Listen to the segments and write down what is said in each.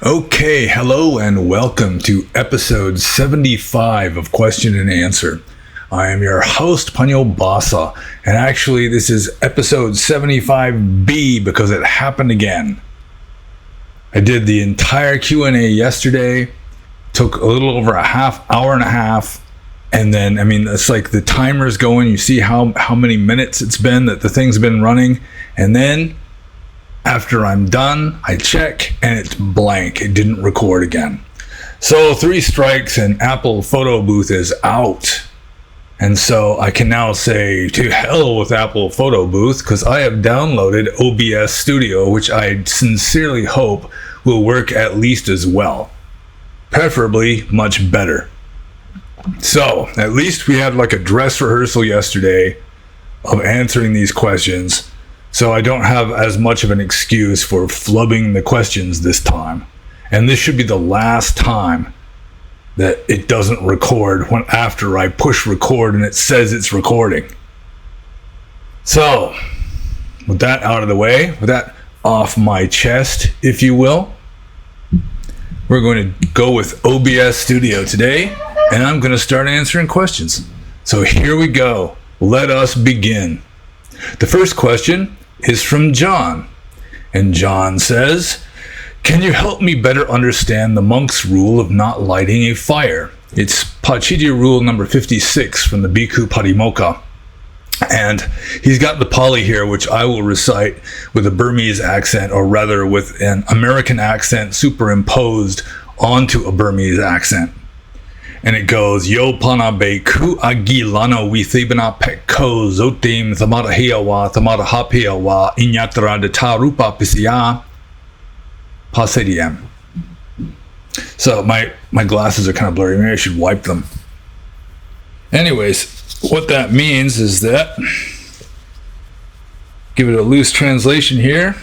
Okay, hello and welcome to episode 75 of Question and Answer. I am your host, Panyo Basa, and actually this is episode 75B because it happened again. I did the entire Q&A yesterday, took a little over a hour and a half, and then, it's like the timer's going, you see how many minutes it's been that the thing's been running, and then after I'm done, I check and it's blank. It didn't record again. So 3 strikes and Apple Photo Booth is out. And so I can now say to hell with Apple Photo Booth because I have downloaded OBS Studio, which I sincerely hope will work at least as well. Preferably much better. So at least we had like a dress rehearsal yesterday of answering these questions. So I don't have as much of an excuse for flubbing the questions this time. And this should be the last time that it doesn't record after I push record and it says it's recording. So, with that out of the way, with that off my chest, if you will, we're going to go with OBS Studio today, and I'm going to start answering questions. So here we go. Let us begin. The first question is from John, and John says, can you help me better understand the monk's rule of not lighting a fire? It's Pacekka rule number 56 from the Bhikkhu Patimokkha, and he's got the Pali here, which I will recite with a Burmese accent, or rather with an American accent superimposed onto a Burmese accent. And it goes, Yo pana beku agilano withibana pekko zotim thamata hiawa thamata hapiawa inyatra de tarupa pisya pasediem. So my glasses are kind of blurry. Maybe I should wipe them. Anyways, what that means is that, give it a loose translation here.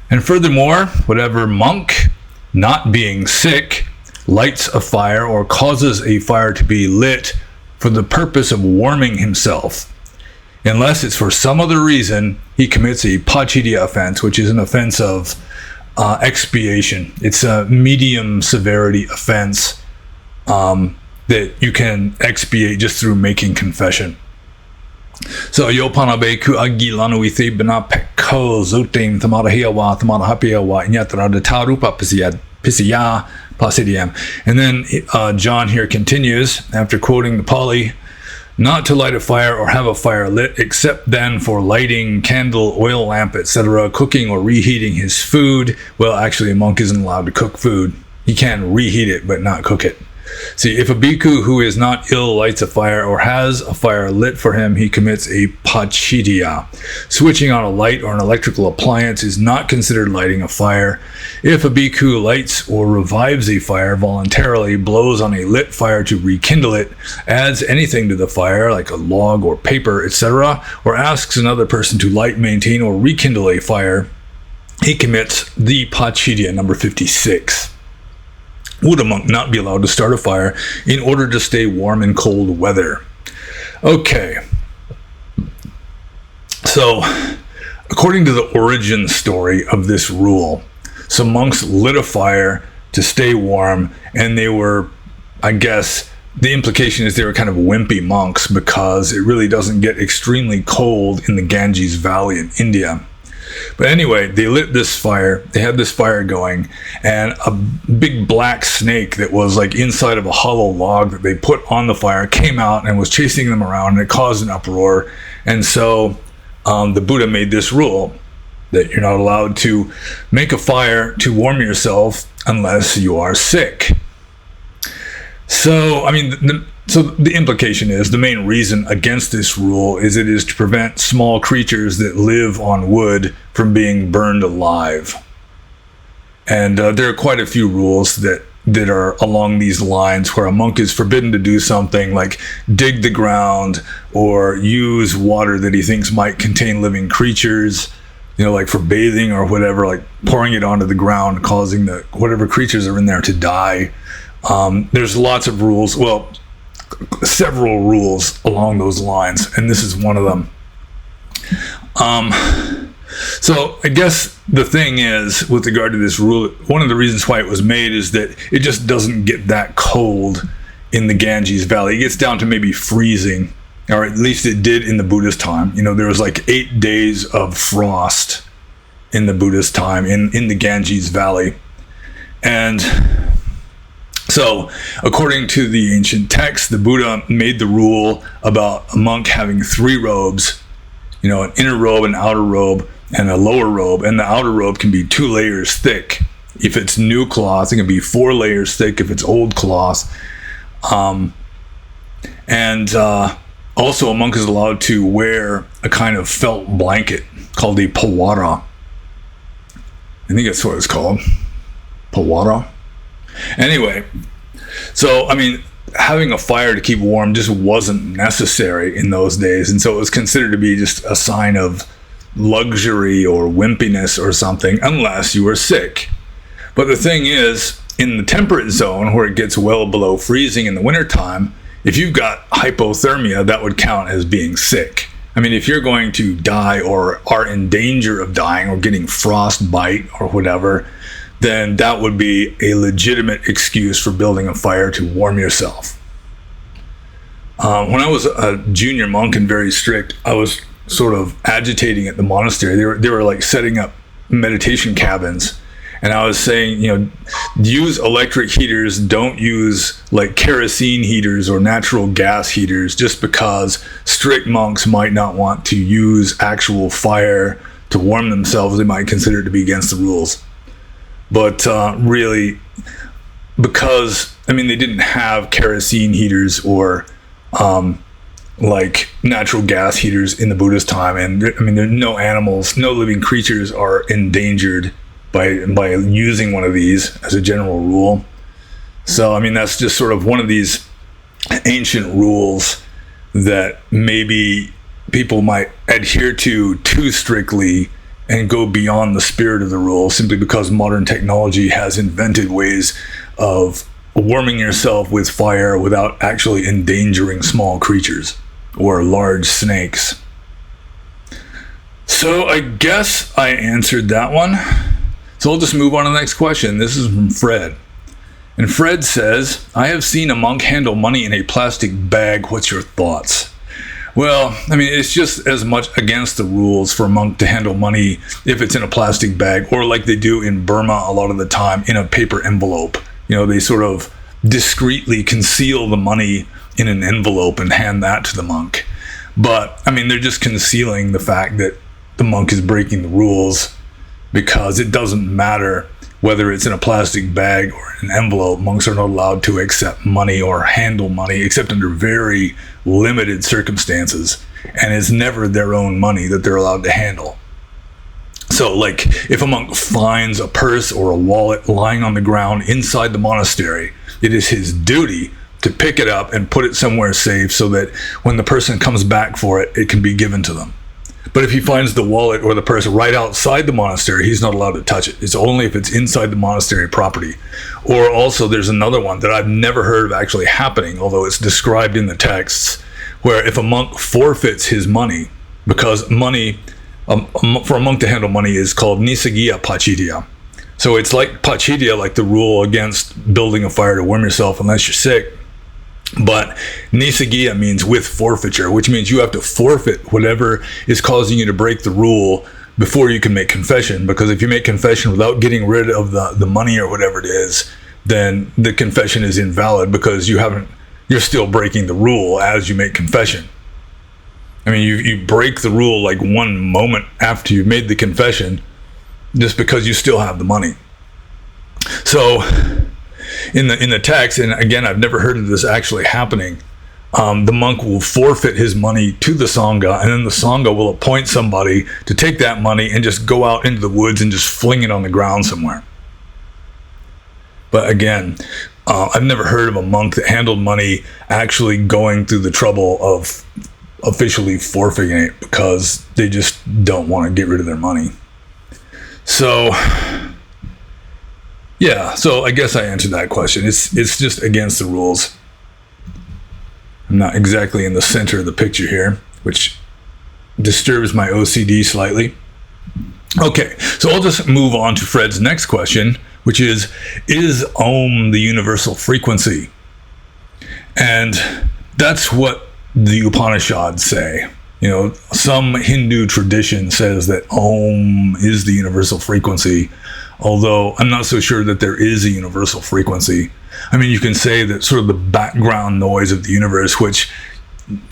And furthermore, whatever monk, not being sick, lights a fire or causes a fire to be lit for the purpose of warming himself, unless it's for some other reason, he commits a Pacekka offense, which is an offense of expiation. It's a medium severity offense that you can expiate just through making confession. So yopanabeku agilano withe bana pekko zotim thamata hiawa thamata hapiawa inyatra de tarupa pisya pasediem. And then John here continues, after quoting the Pali, not to light a fire or have a fire lit, except then for lighting candle, oil lamp, etc., cooking or reheating his food. Well, actually, a monk isn't allowed to cook food. He can reheat it, but not cook it. See, if a bhikkhu who is not ill lights a fire or has a fire lit for him, he commits a Pacekka. Switching on a light or an electrical appliance is not considered lighting a fire. If a bhikkhu lights or revives a fire voluntarily, blows on a lit fire to rekindle it, adds anything to the fire, like a log or paper, etc., or asks another person to light, maintain, or rekindle a fire, he commits the Pacekka number 56. Would a monk not be allowed to start a fire in order to stay warm in cold weather? Okay. So, according to the origin story of this rule, some monks lit a fire to stay warm, and they were, I guess, the implication is they were kind of wimpy monks because it really doesn't get extremely cold in the Ganges Valley in India. But anyway, they lit this fire, they had this fire going, and a big black snake that was like inside of a hollow log that they put on the fire came out and was chasing them around, and it caused an uproar. And so the Buddha made this rule that you're not allowed to make a fire to warm yourself unless you are sick. So, the implication is the main reason against this rule is it is to prevent small creatures that live on wood from being burned alive. And there are quite a few rules that are along these lines where a monk is forbidden to do something like dig the ground or use water that he thinks might contain living creatures, like for bathing or whatever, like pouring it onto the ground, causing whatever creatures are in there to die. There's lots of rules. Well, several rules along those lines, and this is one of them. So I guess the thing is, with regard to this rule, one of the reasons why it was made is that it just doesn't get that cold in the Ganges Valley. It gets down to maybe freezing, or at least it did in the Buddhist time. There was like 8 days of frost in the Buddhist time in the Ganges Valley. And so, according to the ancient texts, the Buddha made the rule about a monk having 3 robes, an inner robe, an outer robe, and a lower robe. And the outer robe can be 2 layers thick. If it's new cloth, it can be 4 layers thick if it's old cloth. Also a monk is allowed to wear a kind of felt blanket called a pawara. I think that's what it's called. Pawara. Anyway, so, having a fire to keep warm just wasn't necessary in those days. And so it was considered to be just a sign of luxury or wimpiness or something, unless you were sick. But the thing is, in the temperate zone, where it gets well below freezing in the wintertime, if you've got hypothermia, that would count as being sick. If you're going to die or are in danger of dying or getting frostbite or whatever, then that would be a legitimate excuse for building a fire to warm yourself. When I was a junior monk and very strict, I was sort of agitating at the monastery. They were like setting up meditation cabins. And I was saying, use electric heaters, don't use like kerosene heaters or natural gas heaters, just because strict monks might not want to use actual fire to warm themselves. They might consider it to be against the rules. But really, because, they didn't have kerosene heaters or like natural gas heaters in the Buddhist time. And there are no animals, no living creatures are endangered by using one of these as a general rule. So, that's just sort of one of these ancient rules that maybe people might adhere to too strictly and go beyond the spirit of the rule, simply because modern technology has invented ways of warming yourself with fire without actually endangering small creatures or large snakes. So I guess I answered that one. So I'll just move on to the next question. This is from Fred. And Fred says, I have seen a monk handle money in a plastic bag. What's your thoughts? Well, it's just as much against the rules for a monk to handle money if it's in a plastic bag, or like they do in Burma a lot of the time, in a paper envelope. They sort of discreetly conceal the money in an envelope and hand that to the monk. But, they're just concealing the fact that the monk is breaking the rules, because it doesn't matter whether it's in a plastic bag or an envelope. Monks are not allowed to accept money or handle money except under very limited circumstances, and it's never their own money that they're allowed to handle. So, like, if a monk finds a purse or a wallet lying on the ground inside the monastery, it is his duty to pick it up and put it somewhere safe so that when the person comes back for it, it can be given to them. But if he finds the wallet or the purse right outside the monastery, he's not allowed to touch it. It's only if it's inside the monastery property. Or also, there's another one that I've never heard of actually happening, although it's described in the texts, where if a monk forfeits his money, because money, for a monk to handle money is called nisagiya pachitya. So it's like pachitya, like the rule against building a fire to warm yourself unless you're sick. But nisagiya means with forfeiture, which means you have to forfeit whatever is causing you to break the rule before you can make confession. Because if you make confession without getting rid of the money or whatever it is, then the confession is invalid, because you're still breaking the rule as you make confession. You break the rule like one moment after you've made the confession, just because you still have the money. So in the text, and again, I've never heard of this actually happening, the monk will forfeit his money to the Sangha, and then the Sangha will appoint somebody to take that money and just go out into the woods and just fling it on the ground somewhere. But again, I've never heard of a monk that handled money actually going through the trouble of officially forfeiting it, because they just don't want to get rid of their money. So yeah, so I guess I answered that question. It's just against the rules. I'm not exactly in the center of the picture here, which disturbs my OCD slightly. Okay, so I'll just move on to Fred's next question, which is Om the universal frequency? And that's what the Upanishads say. Some Hindu tradition says that Om is the universal frequency, although I'm not so sure that there is a universal frequency. I mean, you can say that sort of the background noise of the universe, which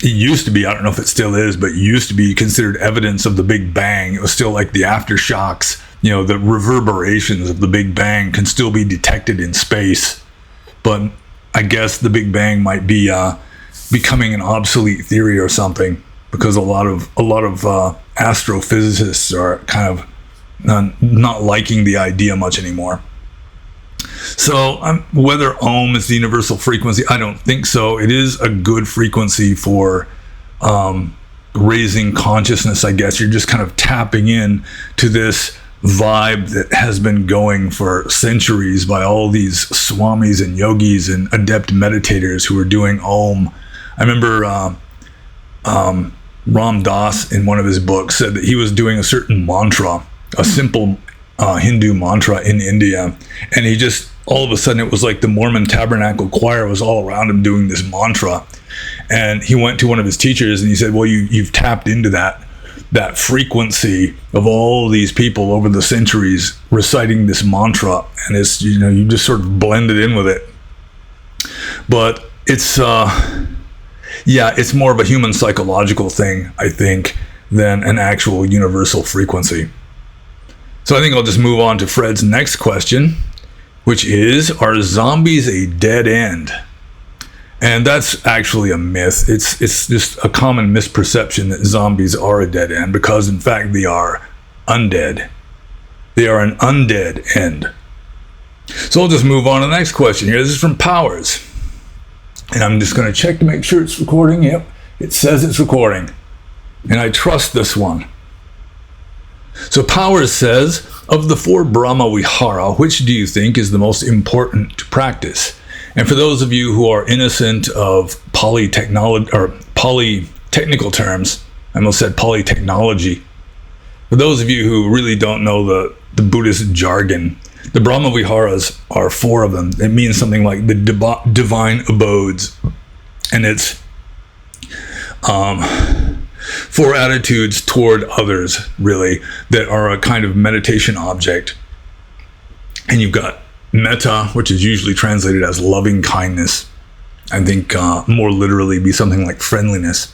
it used to be, I don't know if it still is, but it used to be considered evidence of the Big Bang. It was still like the aftershocks, the reverberations of the Big Bang can still be detected in space. But I guess the Big Bang might be becoming an obsolete theory or something, because a lot of astrophysicists are kind of not liking the idea much anymore. So whether Om is the universal frequency, I don't think so. It is a good frequency for raising consciousness, I guess. You're just kind of tapping in to this vibe that has been going for centuries by all these swamis and yogis and adept meditators who are doing Om. I remember Ram Dass in one of his books said that he was doing a certain mantra, a simple Hindu mantra in India, and he just, all of a sudden, it was like the Mormon Tabernacle Choir was all around him doing this mantra. And he went to one of his teachers and he said, well, you've tapped into that frequency of all these people over the centuries reciting this mantra, and it's, you just sort of blended in with it. But it's it's more of a human psychological thing, I think, than an actual universal frequency. So I think I'll just move on to Fred's next question, which is, are zombies a dead end? And that's actually a myth. It's just a common misperception that zombies are a dead end, because in fact they are undead. They are an undead end. So I'll just move on to the next question here. This is from Powers. And I'm just going to check to make sure it's recording. Yep, it says it's recording. And I trust this one. So Powers says, of the 4 Brahma Vihara, which do you think is the most important to practice? And for those of you who are innocent of polytechnical terms, I almost said polytechnology. For those of you who really don't know the Buddhist jargon, the Brahma Viharas are 4 of them. It means something like the divine abodes. And it's 4 attitudes toward others, really, that are a kind of meditation object. And you've got metta, which is usually translated as loving kindness. I think more literally be something like friendliness.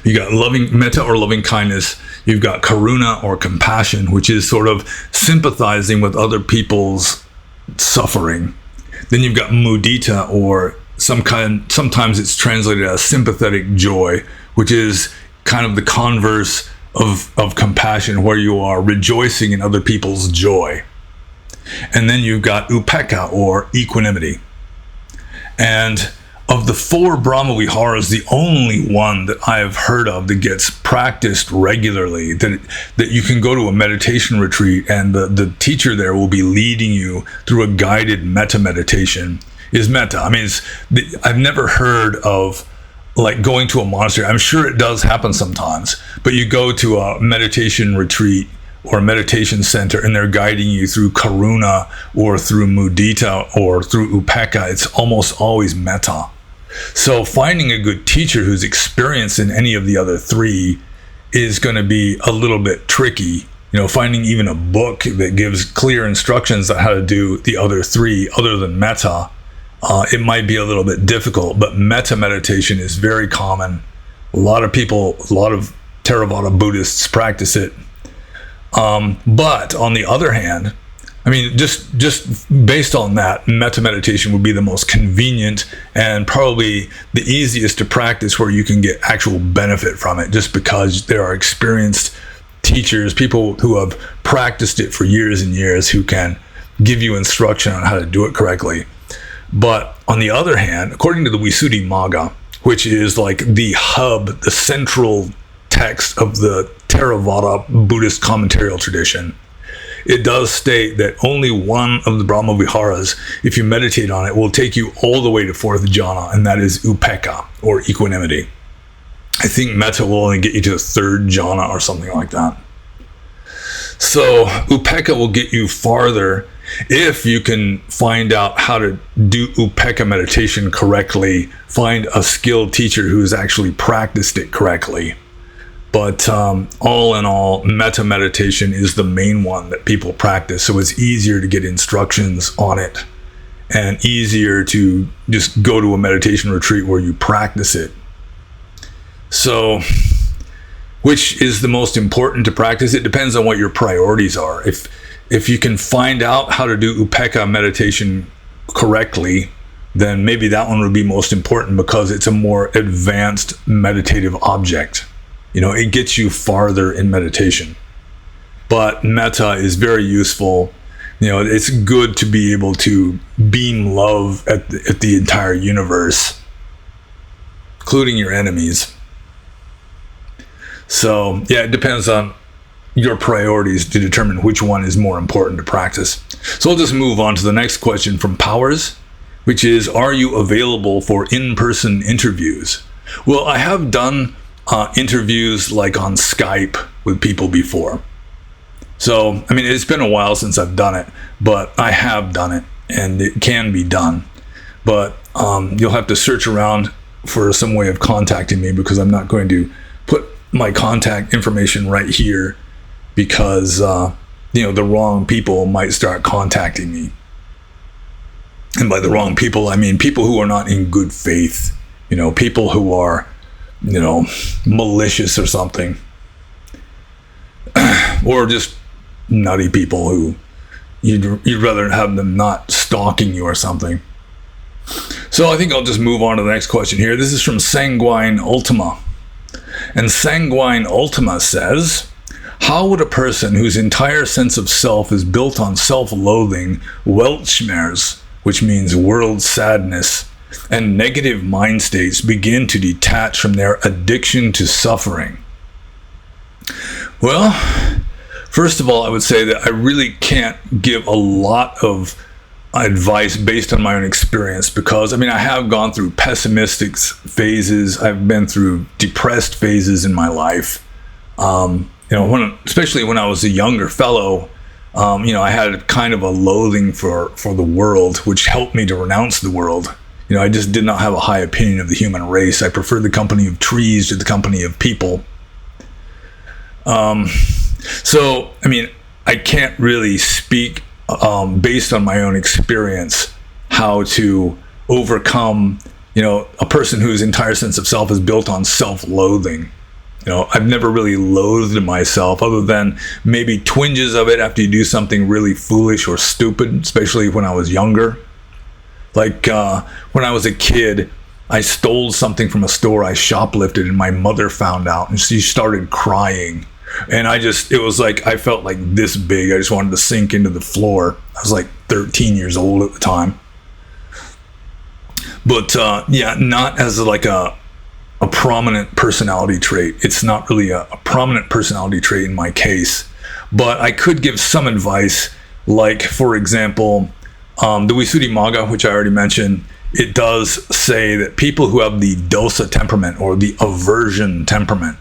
You got metta or loving kindness. You've got karuna or compassion, which is sort of sympathizing with other people's suffering. Then you've got mudita, or sometimes it's translated as sympathetic joy, which is kind of the converse of compassion, where you are rejoicing in other people's joy. And then you've got upekkha, or equanimity. And of the 4 Brahma Viharas, the only one that I have heard of that gets practiced regularly, that you can go to a meditation retreat and the teacher there will be leading you through a guided metta meditation, is metta. I mean, I've never heard of like going to a monastery. I'm sure it does happen sometimes, but you go to a meditation retreat or a meditation center and they're guiding you through karuna or through mudita or through upekkha. It's almost always metta. So finding a good teacher who's experienced in any of the other 3 is going to be a little bit tricky. Finding even a book that gives clear instructions on how to do the other 3 other than metta, it might be a little bit difficult. But metta meditation is very common. A lot of Theravada Buddhists practice it. But on the other hand, I mean, just based on that, metta meditation would be the most convenient and probably the easiest to practice, where you can get actual benefit from it, just because there are experienced teachers, people who have practiced it for years and years, who can give you instruction on how to do it correctly. But on the other hand, according to the Visuddhimagga, which is like the hub, the central text of the Theravada Buddhist commentarial tradition, it does state that only one of the Brahma Viharas, if you meditate on it, will take you all the way to 4th jhana, and that is upekkha, or equanimity. I think metta will only get you to the 3rd jhana or something like that. So upekkha will get you farther if you can find out how to do upekkha meditation correctly, find a skilled teacher who's actually practiced it correctly. But all in all, metta meditation is the main one that people practice. So it's easier to get instructions on it and easier to just go to a meditation retreat where you practice it. So which is the most important to practice? It depends on what your priorities are. If you can find out how to do upekkha meditation correctly, then maybe that one would be most important because it's a more advanced meditative object. You know, it gets you farther in meditation. But metta is very useful. You know, it's good to be able to beam love at the entire universe, including your enemies. So, yeah, it depends on your priorities to determine which one is more important to practice. So I'll just move on to the next question from Powers, which is, are you available for in-person interviews? Well, I have done interviews like on Skype with people before. So, I mean, it's been a while since I've done it, but I have done it, and it can be done. But you'll have to search around for some way of contacting me, because I'm not going to put my contact information right here, because you know, the wrong people might start contacting me. And by the wrong people, I mean people who are not in good faith, you know, people who are, you know, malicious or something, or just nutty people who you'd rather have them not stalking you or something. So I think I'll just move on to the next question here. This is from Sanguine Ultima. And Sanguine Ultima says, how would a person whose entire sense of self is built on self-loathing, weltschmerz, which means world sadness, and negative mind states begin to detach from their addiction to suffering? Well, first of all, I would say that I really can't give a lot of advice based on my own experience, because I mean, I have gone through pessimistic phases. I've been through depressed phases in my life. You know, especially when I was a younger fellow, you know, I had kind of a loathing for the world, which helped me to renounce the world. You know, I just did not have a high opinion of the human race. I preferred the company of trees to the company of people. So, I mean, I can't really speak based on my own experience how to overcome, you know, a person whose entire sense of self is built on self-loathing. You know, I've never really loathed myself, other than maybe twinges of it after you do something really foolish or stupid, especially when I was younger. Like when I was a kid, I stole something from a store. I shoplifted, and my mother found out, and she started crying. And it was like, I felt like this big. I just wanted to sink into the floor. I was like 13 years old at the time. But yeah, not as like a prominent personality trait. It's not really a prominent personality trait in my case. But I could give some advice, like, for example, the Visuddhimagga, which I already mentioned, it does say that people who have the dosa temperament, or the aversion temperament,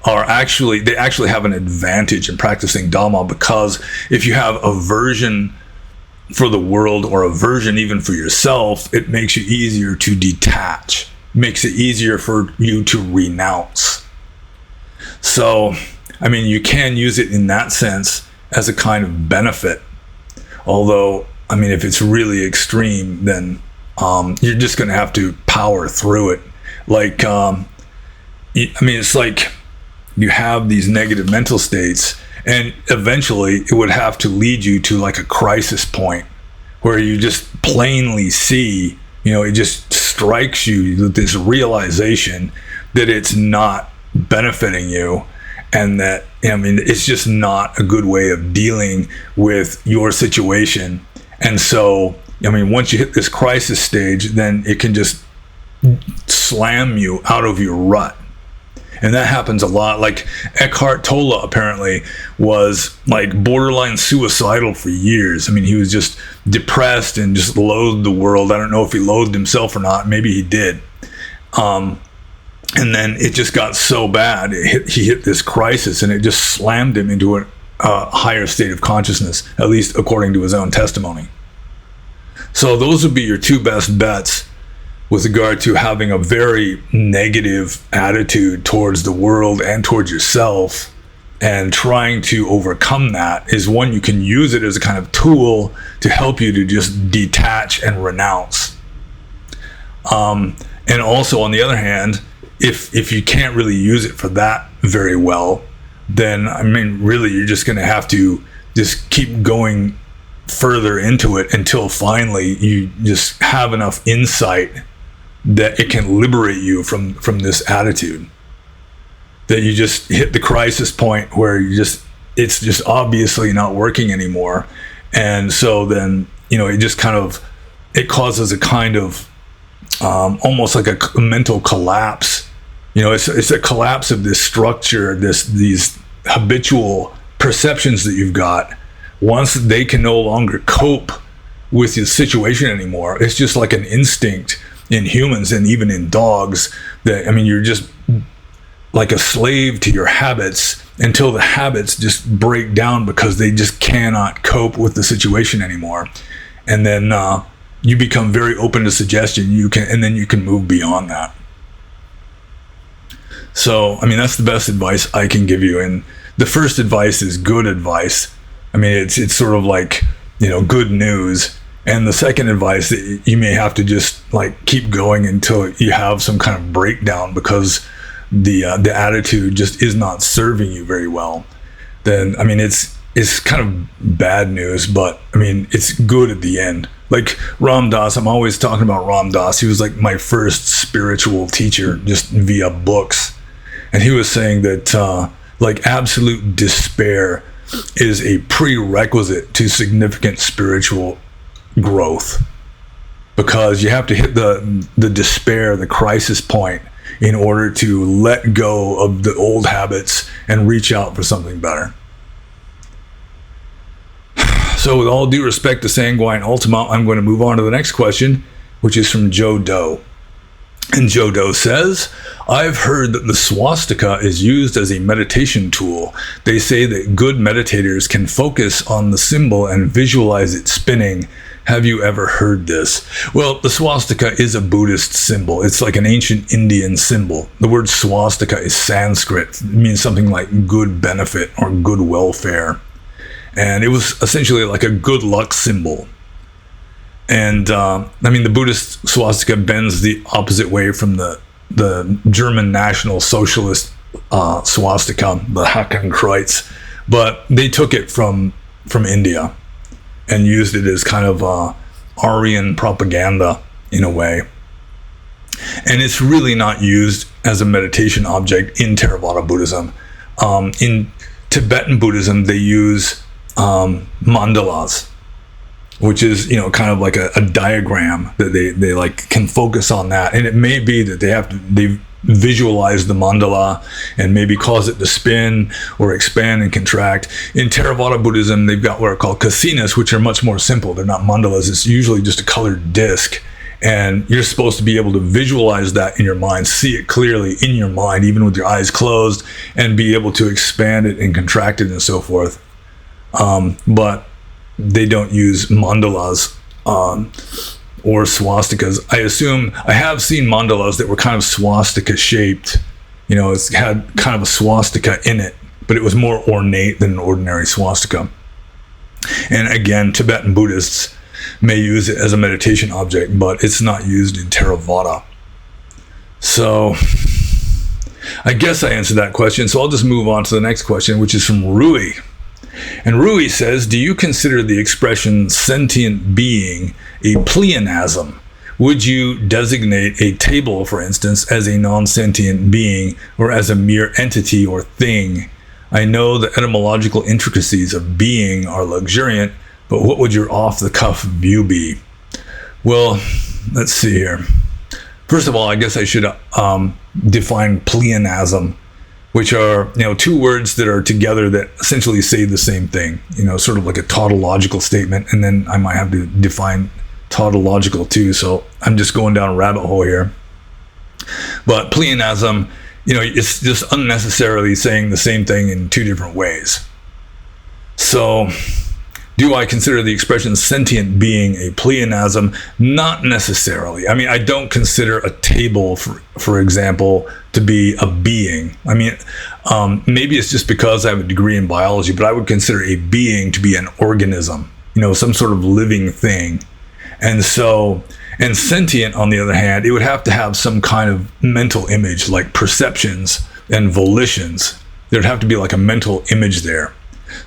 they actually have an advantage in practicing Dhamma, because if you have aversion for the world, or aversion even for yourself, it makes you easier to detach, makes it easier for you to renounce. So, I mean, you can use it in that sense as a kind of benefit. Although, I mean, if it's really extreme, then you're just going to have to power through it. Like, I mean, it's like you have these negative mental states, and eventually it would have to lead you to like a crisis point where you just plainly see, you know, it just strikes you with this realization that it's not benefiting you, and that, I mean, it's just not a good way of dealing with your situation. And so, I mean, once you hit this crisis stage, then it can just slam you out of your rut. And that happens a lot. Like Eckhart Tolle apparently was like borderline suicidal for years. I mean, he was just depressed and just loathed the world. I don't know if he loathed himself or not. Maybe he did. And then it just got so bad. He hit this crisis, and it just slammed him into higher state of consciousness, at least according to his own testimony. So those would be your two best bets with regard to having a very negative attitude towards the world and towards yourself, and trying to overcome that is one, you can use it as a kind of tool to help you to just detach and renounce. And also, on the other hand, if you can't really use it for that very well, then, I mean, really, you're just going to have to just keep going further into it until finally you just have enough insight that it can liberate you from this attitude. That you just hit the crisis point where it's just obviously not working anymore. And so then, it just it causes a kind of almost like a mental collapse. It's a collapse of this structure, these habitual perceptions that you've got. Once they can no longer cope with the situation anymore, it's just like an instinct in humans and even in dogs that, you're just like a slave to your habits until the habits just break down because they just cannot cope with the situation anymore. And then you become very open to suggestion. And then you can move beyond that. So, that's the best advice I can give you. And the first advice is good advice. It's sort of like, good news. And the second advice, that you may have to just like keep going until you have some kind of breakdown because the attitude just is not serving you very well. Then, it's kind of bad news, but it's good at the end. Like Ram Dass, I'm always talking about Ram Dass. He was like my first spiritual teacher just via books. And he was saying that like absolute despair is a prerequisite to significant spiritual growth, because you have to hit the despair, the crisis point, in order to let go of the old habits and reach out for something better. So with all due respect to Sanguine Ultima, I'm going to move on to the next question, which is from Joe Doe. And Joe Doe says, I've heard that the swastika is used as a meditation tool. They say that good meditators can focus on the symbol and visualize it spinning. Have you ever heard this? Well, the swastika is a Buddhist symbol. It's like an ancient Indian symbol. The word swastika is Sanskrit. It means something like good benefit or good welfare. And it was essentially like a good luck symbol. And the Buddhist swastika bends the opposite way from the German National Socialist swastika, the Hakenkreuz, but they took it from India and used it as kind of Aryan propaganda in a way. And it's really not used as a meditation object in Theravada Buddhism. In Tibetan Buddhism, they use mandalas, which is, kind of like a diagram that they like can focus on that. And it may be that they visualize the mandala and maybe cause it to spin or expand and contract. In Theravada Buddhism, they've got what are called kasinas, which are much more simple. They're not mandalas. It's usually just a colored disc. And you're supposed to be able to visualize that in your mind, see it clearly in your mind, even with your eyes closed, and be able to expand it and contract it and so forth. But they don't use mandalas or swastikas. I have seen mandalas that were kind of swastika shaped. It's had kind of a swastika in it, but it was more ornate than an ordinary swastika. And again, Tibetan Buddhists may use it as a meditation object, but it's not used in Theravada. So I guess I answered that question. So I'll just move on to the next question, which is from Rui. And Rui says, do you consider the expression sentient being a pleonasm? Would you designate a table, for instance, as a non-sentient being or as a mere entity or thing? I know the etymological intricacies of being are luxuriant, but what would your off-the-cuff view be? Well, let's see here. First of all, I guess I should define pleonasm, which are, two words that are together that essentially say the same thing, sort of like a tautological statement. And then I might have to define tautological too. So I'm just going down a rabbit hole here. But pleonasm, it's just unnecessarily saying the same thing in two different ways. So, do I consider the expression sentient being a pleonasm? Not necessarily. I mean, I don't consider a table, for example, to be a being. I mean, maybe it's just because I have a degree in biology, but I would consider a being to be an organism, some sort of living thing. And sentient, on the other hand, it would have to have some kind of mental image, like perceptions and volitions. There'd have to be like a mental image there.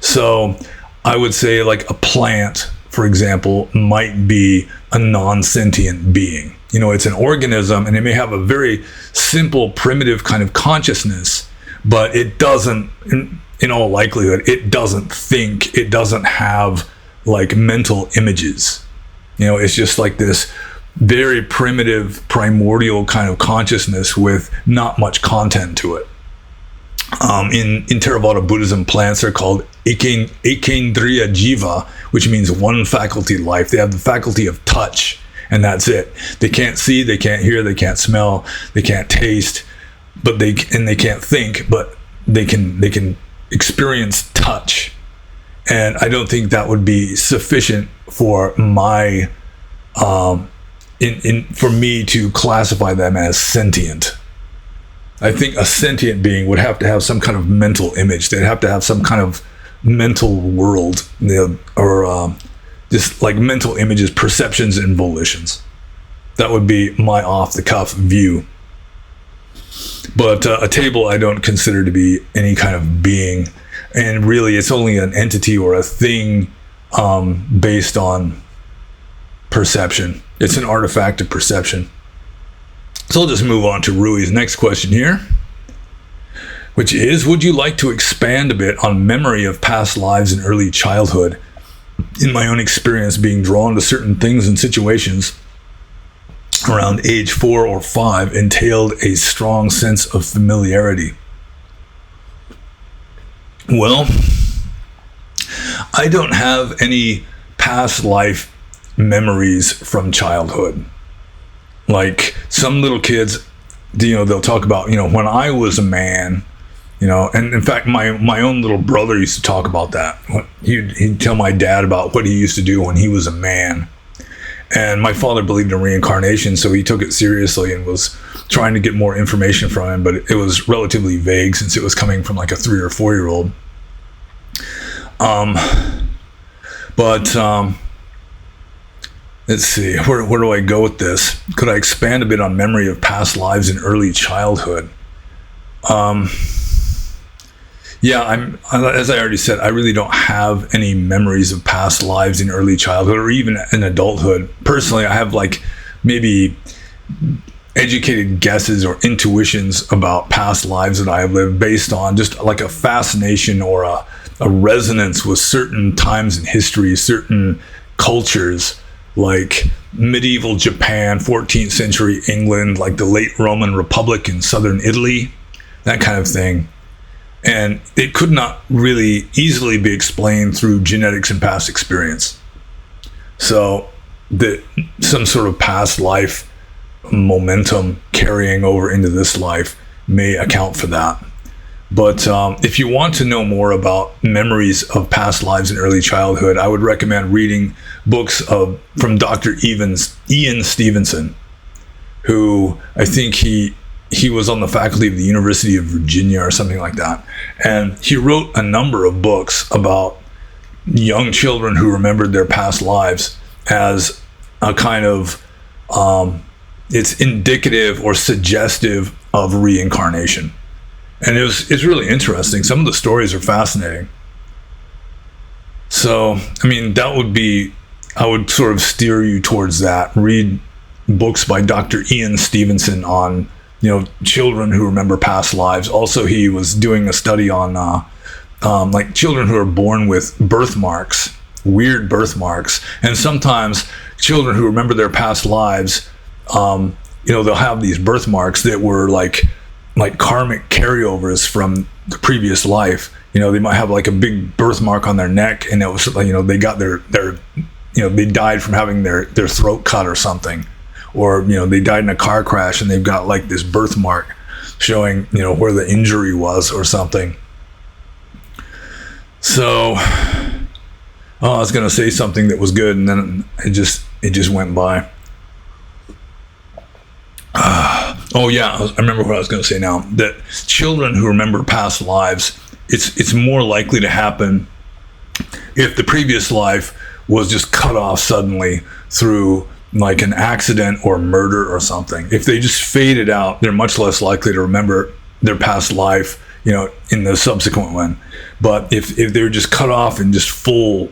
So I would say like a plant, for example, might be a non-sentient being. It's an organism, and it may have a very simple, primitive kind of consciousness, but it doesn't, in all likelihood, it doesn't think, it doesn't have like mental images. It's just like this very primitive, primordial kind of consciousness with not much content to it. In Theravada Buddhism, plants are called ekendriya jiva, which means one faculty life. They have the faculty of touch, and that's it. They can't see, they can't hear, they can't smell, they can't taste, but they can't think, but they can experience touch. And I don't think that would be sufficient for my for me to classify them as sentient. I think a sentient being would have to have some kind of mental image. They'd have to have some kind of mental world, or just like mental images, perceptions, and volitions. That would be my off-the-cuff view. But a table I don't consider to be any kind of being. And really, it's only an entity or a thing based on perception. It's an artifact of perception. So I'll just move on to Rui's next question here, which is, would you like to expand a bit on memory of past lives in early childhood? In my own experience, being drawn to certain things and situations around age 4 or 5 entailed a strong sense of familiarity. Well, I don't have any past life memories from childhood. Like some little kids, they'll talk about, when I was a man, and in fact, my own little brother used to talk about that. He'd tell my dad about what he used to do when he was a man. And my father believed in reincarnation, so he took it seriously and was trying to get more information from him, but it was relatively vague since it was coming from like a 3 or 4-year-old. Let's see, where do I go with this? Could I expand a bit on memory of past lives in early childhood? Yeah, as I already said, I really don't have any memories of past lives in early childhood or even in adulthood. Personally, I have like maybe educated guesses or intuitions about past lives that I have lived based on just like a fascination or a resonance with certain times in history, certain cultures, like medieval Japan, 14th century England, like the late Roman Republic in southern Italy, that kind of thing. And it could not really easily be explained through genetics and past experience. So some sort of past life momentum carrying over into this life may account for that. But if you want to know more about memories of past lives in early childhood, I would recommend reading books from Dr. Ian Stevenson, who I think he was on the faculty of the University of Virginia or something like that. And he wrote a number of books about young children who remembered their past lives as a kind of, it's indicative or suggestive of reincarnation. And it's really interesting. Some of the stories are fascinating. So, I mean, I would sort of steer you towards that. Read books by Dr. Ian Stevenson on, children who remember past lives. Also, he was doing a study on like children who are born with birthmarks, weird birthmarks. And sometimes children who remember their past lives, they'll have these birthmarks that were like karmic carryovers from the previous life. They might have like a big birthmark on their neck, and it was they got their they died from having their throat cut or something, or they died in a car crash and they've got like this birthmark showing where the injury was or something. So Oh, I was going to say something that was good, and then it just went by. Oh yeah, I remember what I was going to say now. That children who remember past lives, it's more likely to happen if the previous life was just cut off suddenly through like an accident or murder or something. If they just faded out, they're much less likely to remember their past life, in the subsequent one. But if they were just cut off in just full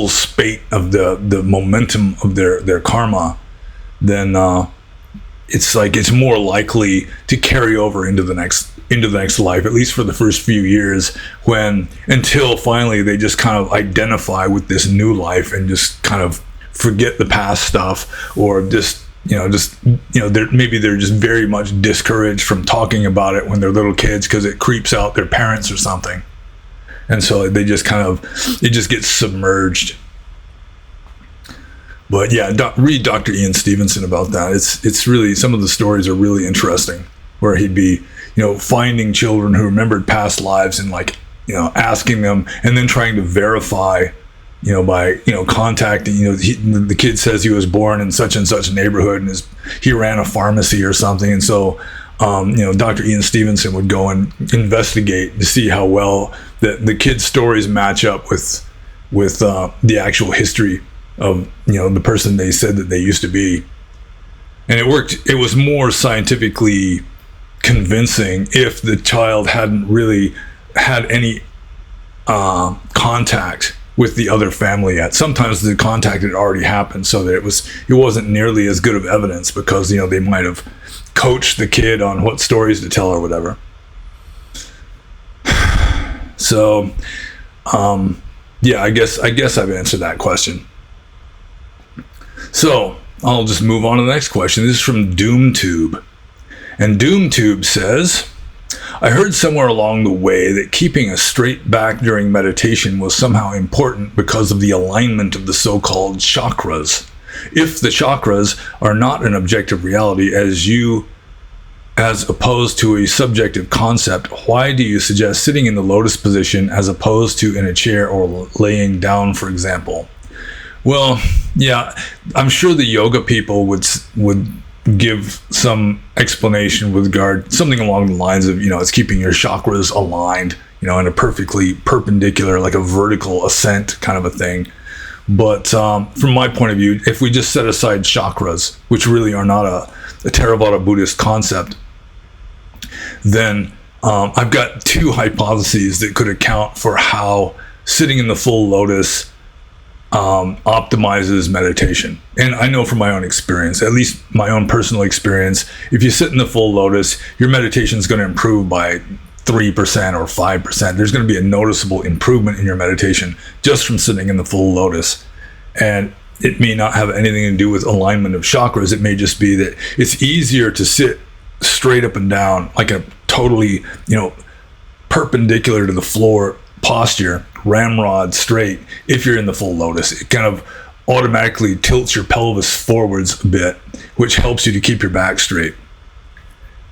spate of the momentum of their karma, then it's more likely to carry over into the next life, at least for the first few years, until finally they just kind of identify with this new life and just kind of forget the past stuff, or maybe they're just very much discouraged from talking about it when they're little kids because it creeps out their parents or something, and so they just it just gets submerged. But yeah, read Dr. Ian Stevenson about that. It's really, some of the stories are really interesting, where he'd be, finding children who remembered past lives and asking them, and then trying to verify, by, contacting, the kid says he was born in such and such neighborhood and he ran a pharmacy or something. And so, Dr. Ian Stevenson would go and investigate to see how well the kid's stories match up with the actual history of the person they said that they used to be. And it worked. It was more scientifically convincing if the child hadn't really had any contact with the other family yet. Sometimes the contact had already happened, so that it wasn't nearly as good of evidence, because they might have coached the kid on what stories to tell or whatever. So yeah, I guess I've answered that question. So I'll just move on to the next question. This is from DoomTube. And DoomTube says, I heard somewhere along the way that keeping a straight back during meditation was somehow important because of the alignment of the so-called chakras. If the chakras are not an objective reality as opposed to a subjective concept, why do you suggest sitting in the lotus position as opposed to in a chair or laying down, for example? Well, yeah, I'm sure the yoga people would give some explanation with regard, something along the lines of, it's keeping your chakras aligned, in a perfectly perpendicular, like a vertical ascent kind of a thing. But from my point of view, if we just set aside chakras, which really are not a Theravada Buddhist concept, then I've got two hypotheses that could account for how sitting in the full lotus optimizes meditation. And I know from my own experience, at least my own personal experience, if you sit in the full lotus, your meditation is going to improve by 3% or 5%. There's going to be a noticeable improvement in your meditation just from sitting in the full lotus. And it may not have anything to do with alignment of chakras. It may just be that it's easier to sit straight up and down, like a totally, perpendicular to the floor posture, ramrod straight, if you're in the full lotus. It kind of automatically tilts your pelvis forwards a bit, which helps you to keep your back straight.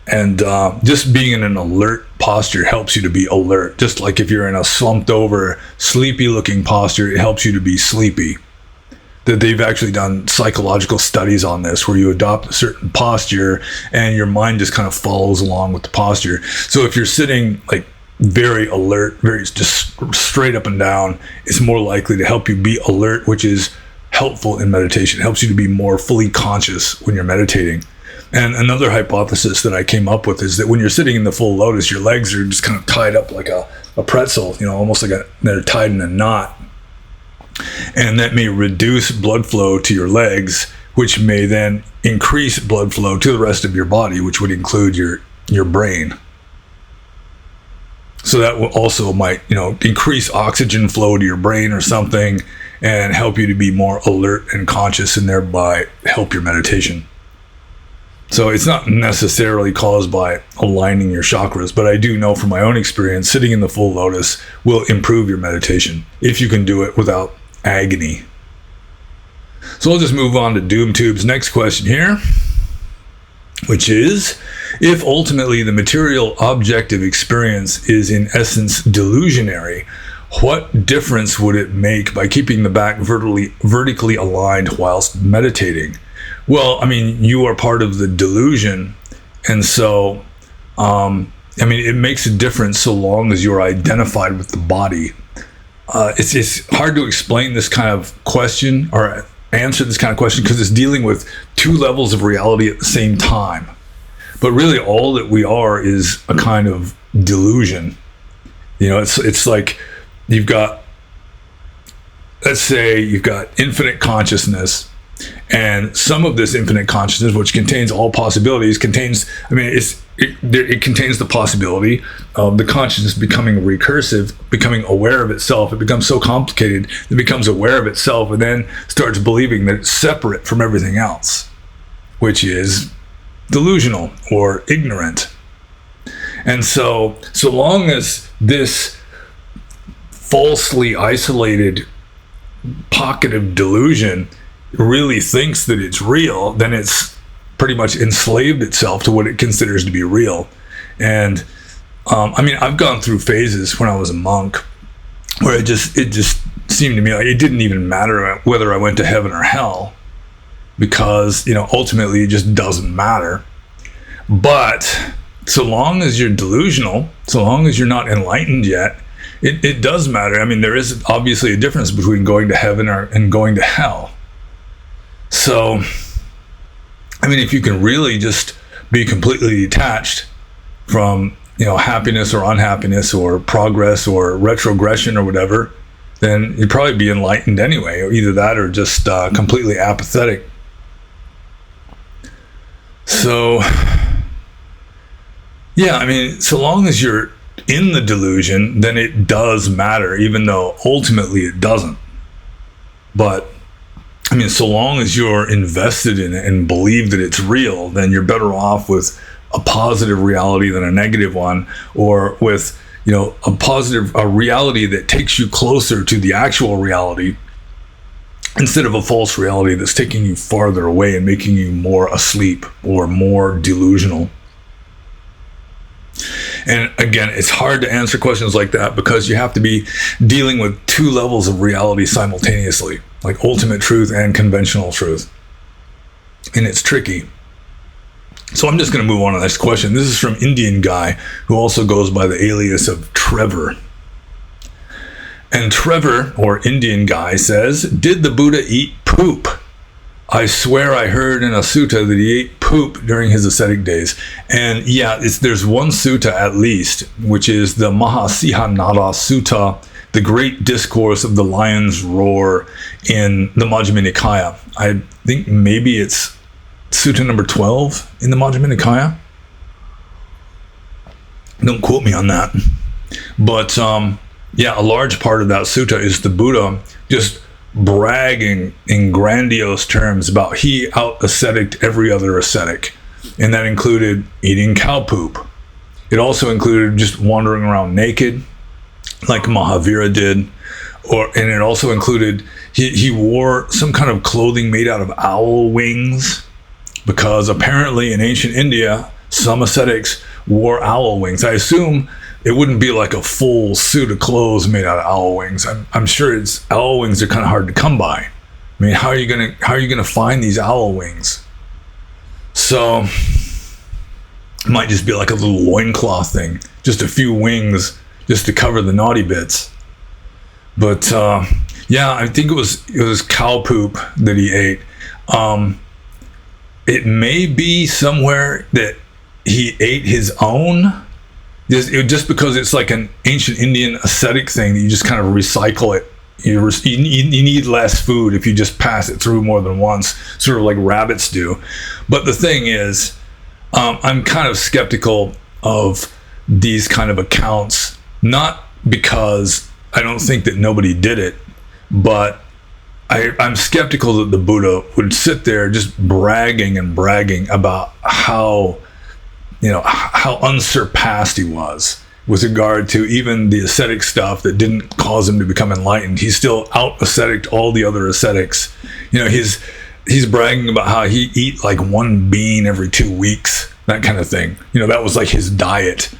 And just being in an alert posture helps you to be alert. Just like if you're in a slumped over, sleepy looking posture, it helps you to be sleepy. That they've actually done psychological studies on this, where you adopt a certain posture and your mind just kind of follows along with the posture. So if you're sitting like very alert, very just straight up and down, it's more likely to help you be alert, which is helpful in meditation. It helps you to be more fully conscious when you're meditating. And another hypothesis that I came up with is that when you're sitting in the full lotus, your legs are just kind of tied up like a pretzel, almost like they're tied in a knot. And that may reduce blood flow to your legs, which may then increase blood flow to the rest of your body, which would include your brain. So that will also might, increase oxygen flow to your brain or something, and help you to be more alert and conscious, and thereby help your meditation. So it's not necessarily caused by aligning your chakras, but I do know from my own experience, sitting in the full lotus will improve your meditation if you can do it without agony. So I'll just move on to DoomTube's next question here, which is, if ultimately the material objective experience is in essence delusionary, what difference would it make by keeping the back vertically aligned whilst meditating? Well, I mean, you are part of the delusion, and so, I mean, it makes a difference so long as you're identified with the body. It's hard to explain this kind of question or answer this kind of question because it's dealing with two levels of reality at the same time. But really, all that we are is a kind of delusion. You know, it's like you've got, let's say you've got infinite consciousness, and some of this infinite consciousness, which contains all possibilities, it contains the possibility of the consciousness becoming recursive, becoming aware of itself. It becomes so complicated, it becomes aware of itself and then starts believing that it's separate from everything else, which is delusional or ignorant. And so long as this falsely isolated pocket of delusion really thinks that it's real, then it's pretty much enslaved itself to what it considers to be real. And I mean, I've gone through phases when I was a monk where it just seemed to me like it didn't even matter whether I went to heaven or hell, because, you know, ultimately it just doesn't matter. But so long as you're delusional, so long as you're not enlightened yet, it does matter. I mean, there is obviously a difference between going to heaven and going to hell. So, I mean, if you can really just be completely detached from, you know, happiness or unhappiness or progress or retrogression or whatever, then you'd probably be enlightened anyway, or either that or just completely apathetic. So, yeah, I mean, so long as you're in the delusion, then it does matter, even though ultimately it doesn't. But I mean, so long as you're invested in it and believe that it's real, then you're better off with a positive reality than a negative one, or with, you know, a reality that takes you closer to the actual reality instead of a false reality that's taking you farther away and making you more asleep or more delusional. And again, it's hard to answer questions like that because you have to be dealing with two levels of reality simultaneously, like ultimate truth and conventional truth. And it's tricky. So I'm just going to move on to the next question. This is from Indian guy who also goes by the alias of Trevor. And Trevor, or Indian guy, says, did the Buddha eat poop? I swear I heard in a sutta that he ate poop during his ascetic days. And yeah, there's one sutta at least, which is the Mahasihanara Sutta, the great discourse of the lion's roar in the Majjhima Nikaya. I think maybe it's sutta number 12 in the Majjhima Nikaya. Don't quote me on that. But yeah, a large part of that sutta is the Buddha just bragging in grandiose terms about he out-asceticed every other ascetic. And that included eating cow poop. It also included just wandering around naked, like Mahavira did. And it also included, he wore some kind of clothing made out of owl wings, because apparently in ancient India, some ascetics wore owl wings. I assume it wouldn't be like a full suit of clothes made out of owl wings. I'm sure owl wings are kind of hard to come by. I mean, how are you gonna find these owl wings? So it might just be like a little loincloth thing, just a few wings, just to cover the naughty bits. But yeah, I think it was cow poop that he ate. It may be somewhere that he ate his own. Just because it's like an ancient Indian ascetic thing that you just kind of recycle it. You need less food if you just pass it through more than once, sort of like rabbits do. But the thing is, I'm kind of skeptical of these kind of accounts, not because I don't think that nobody did it, but I'm skeptical that the Buddha would sit there just bragging about how unsurpassed he was with regard to even the ascetic stuff that didn't cause him to become enlightened. He still out-ascetic all the other ascetics. You know, he's bragging about how he eat like one bean every 2 weeks, that kind of thing. You know, that was like his diet.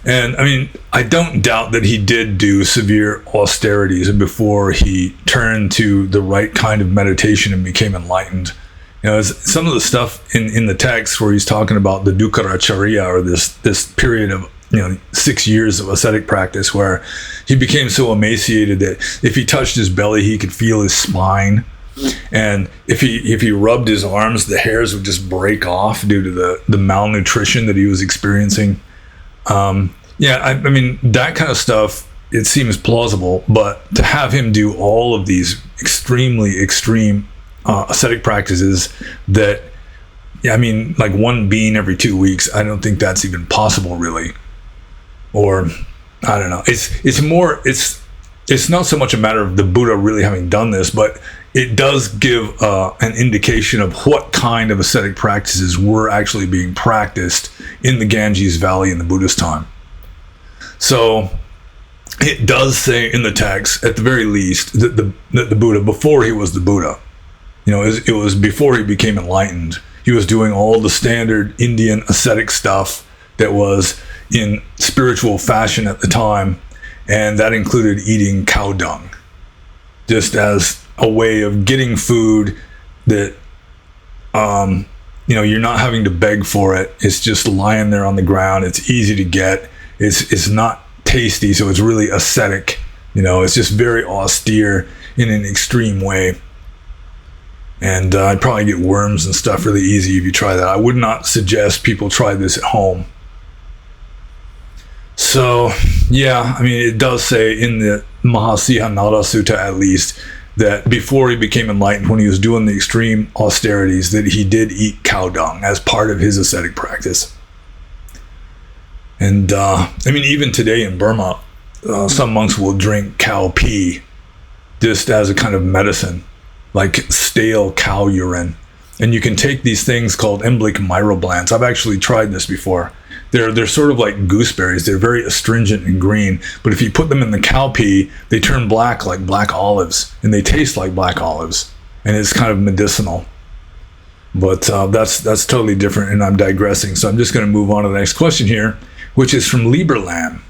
And I mean, I don't doubt that he did do severe austerities before he turned to the right kind of meditation and became enlightened. Some of the stuff in the text where he's talking about the Dukkaracharya, or this period of 6 years of ascetic practice, where he became so emaciated that if he touched his belly, he could feel his spine, and if he rubbed his arms, the hairs would just break off due to the malnutrition that he was experiencing. I mean, that kind of stuff, it seems plausible, but to have him do all of these extremely extreme ascetic practices that, I mean, like one bean every 2 weeks, I don't think that's even possible, really. Or, I don't know. It's not so much a matter of the Buddha really having done this, but it does give an indication of what kind of ascetic practices were actually being practiced in the Ganges Valley in the Buddha's time. So it does say in the text, at the very least, that the Buddha, before he was the Buddha, it was before he became enlightened, he was doing all the standard Indian ascetic stuff that was in spiritual fashion at the time, and that included eating cow dung, just as a way of getting food that you're not having to beg for it. It's just lying there on the ground. It's easy to get. It's not tasty, so it's really ascetic. It's just very austere in an extreme way. And I'd probably get worms and stuff really easy if you try that. I would not suggest people try this at home. So, yeah, I mean, it does say in the Mahasihanada Sutta, at least, that before he became enlightened, when he was doing the extreme austerities, that he did eat cow dung as part of his ascetic practice. And, I mean, even today in Burma, some monks will drink cow pee just as a kind of medicine, like stale cow urine. And you can take these things called emblic myroblans. I've actually tried this before. They're sort of like gooseberries. They're very astringent and green, but if you put them in the cow pee, they turn black like black olives, and they taste like black olives, and it's kind of medicinal. But that's totally different, and I'm digressing, so I'm just going to move on to the next question here, which is from Lieberlam.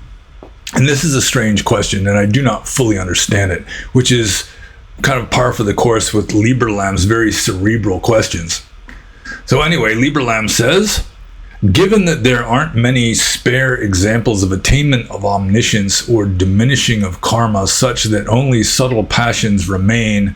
And this is a strange question, and I do not fully understand it, which is kind of par for the course with Lieberlam's very cerebral questions. So anyway, Lieberlam says, given that there aren't many spare examples of attainment of omniscience or diminishing of karma such that only subtle passions remain,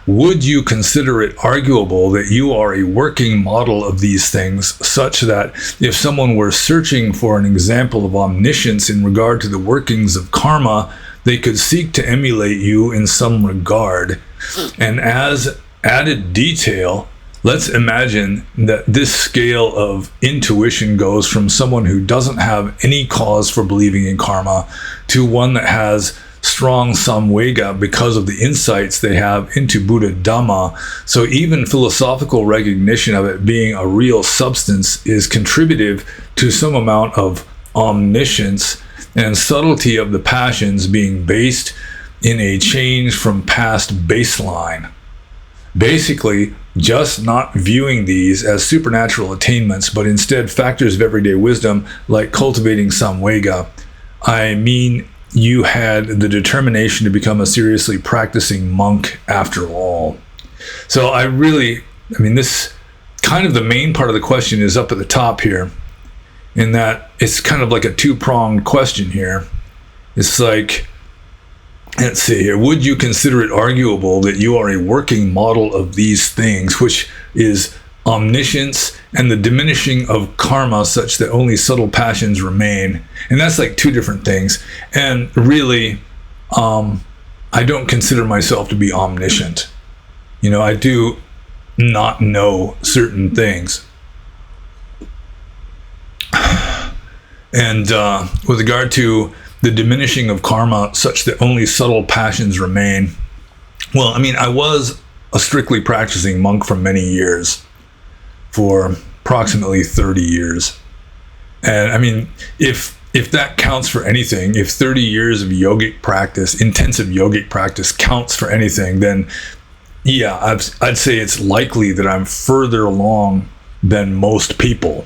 would you consider it arguable that you are a working model of these things, such that if someone were searching for an example of omniscience in regard to the workings of karma, they could seek to emulate you in some regard? And as added detail, let's imagine that this scale of intuition goes from someone who doesn't have any cause for believing in karma to one that has strong samvega because of the insights they have into Buddha Dhamma. So even philosophical recognition of it being a real substance is contributive to some amount of omniscience, and subtlety of the passions being based in a change from past baseline. Basically, just not viewing these as supernatural attainments, but instead factors of everyday wisdom like cultivating samvega. I mean, you had the determination to become a seriously practicing monk after all. So I mean, this kind of the main part of the question is up at the top here, in that it's kind of like a two-pronged question here. It's like, let's see here, would you consider it arguable that you are a working model of these things, which is omniscience and the diminishing of karma such that only subtle passions remain? And that's like two different things. And really, I don't consider myself to be omniscient. I do not know certain things. And with regard to the diminishing of karma such that only subtle passions remain, well, I mean, I was a strictly practicing monk for many years, for approximately 30 years. And I mean, if that counts for anything, if 30 years of yogic practice, intensive yogic practice counts for anything, then yeah, I'd say it's likely that I'm further along than most people.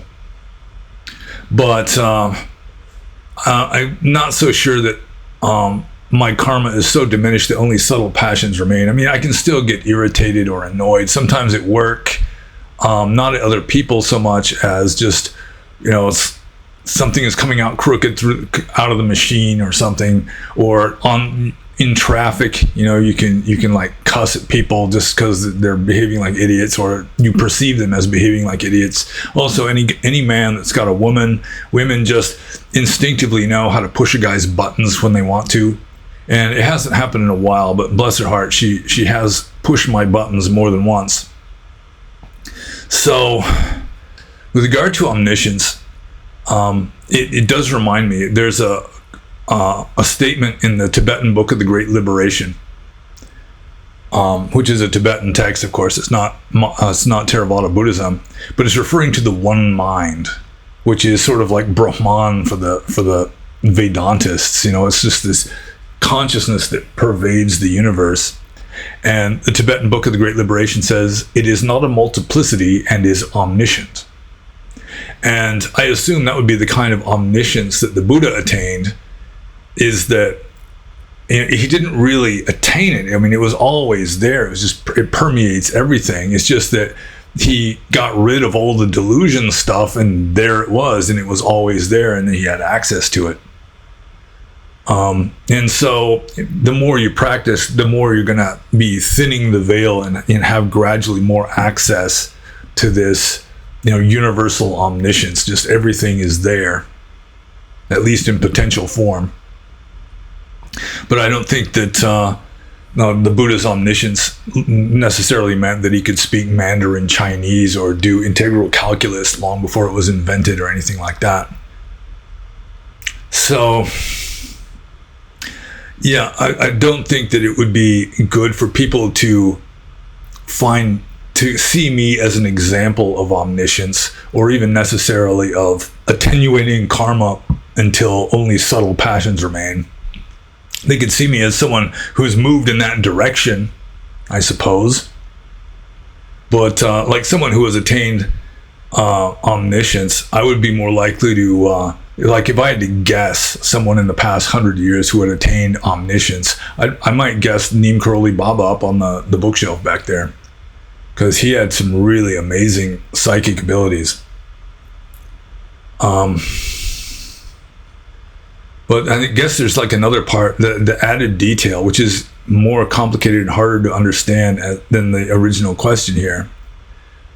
But I'm not so sure that my karma is so diminished that only subtle passions remain. I mean, I can still get irritated or annoyed, sometimes at work, not at other people so much as just, something is coming out crooked out of the machine or something, or in traffic, you can like cuss at people just because they're behaving like idiots, or you perceive them as behaving like idiots. Also, any man that's got a women just instinctively know how to push a guy's buttons when they want to. And it hasn't happened in a while, but bless her heart, she has pushed my buttons more than once. So, with regard to omniscience, it does remind me. There's a statement in the Tibetan Book of the Great Liberation, which is a Tibetan text. Of course, it's not Theravada Buddhism, but it's referring to the one mind, which is sort of like Brahman for the Vedantists. It's just this consciousness that pervades the universe. And the Tibetan Book of the Great Liberation says it is not a multiplicity and is omniscient. And I assume that would be the kind of omniscience that the Buddha attained, is that he didn't really attain it. I mean, it was always there. It permeates everything. It's just that he got rid of all the delusion stuff, and there it was, and it was always there, and he had access to it. And so the more you practice, the more you're going to be thinning the veil and have gradually more access to this, universal omniscience. Just everything is there, at least in potential form. But I don't think that the Buddha's omniscience necessarily meant that he could speak Mandarin Chinese or do integral calculus long before it was invented or anything like that. So, yeah, I don't think that it would be good for people to see me as an example of omniscience, or even necessarily of attenuating karma until only subtle passions remain. They could see me as someone who's moved in that direction, I suppose. But like someone who has attained omniscience, I would be more likely to, like if I had to guess someone in the past 100 years who had attained omniscience, I might guess Neem Karoli Baba up on the bookshelf back there, because he had some really amazing psychic abilities. But I guess there's like another part, the added detail, which is more complicated and harder to understand than the original question here.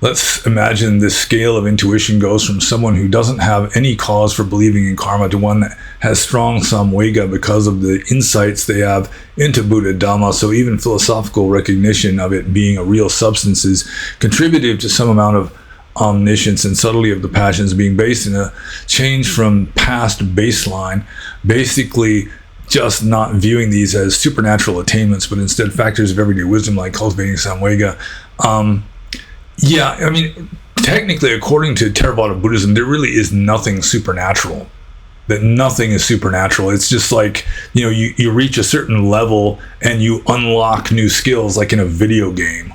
Let's imagine this scale of intuition goes from someone who doesn't have any cause for believing in karma to one that has strong samvega because of the insights they have into Buddha Dhamma. So even philosophical recognition of it being a real substance is contributive to some amount of omniscience, and subtlety of the passions being based in a change from past baseline, basically just not viewing these as supernatural attainments, but instead factors of everyday wisdom like cultivating samvega. Yeah, I mean, technically, according to Theravada Buddhism, there really is nothing supernatural. That nothing is supernatural. It's just like, you reach a certain level and you unlock new skills like in a video game.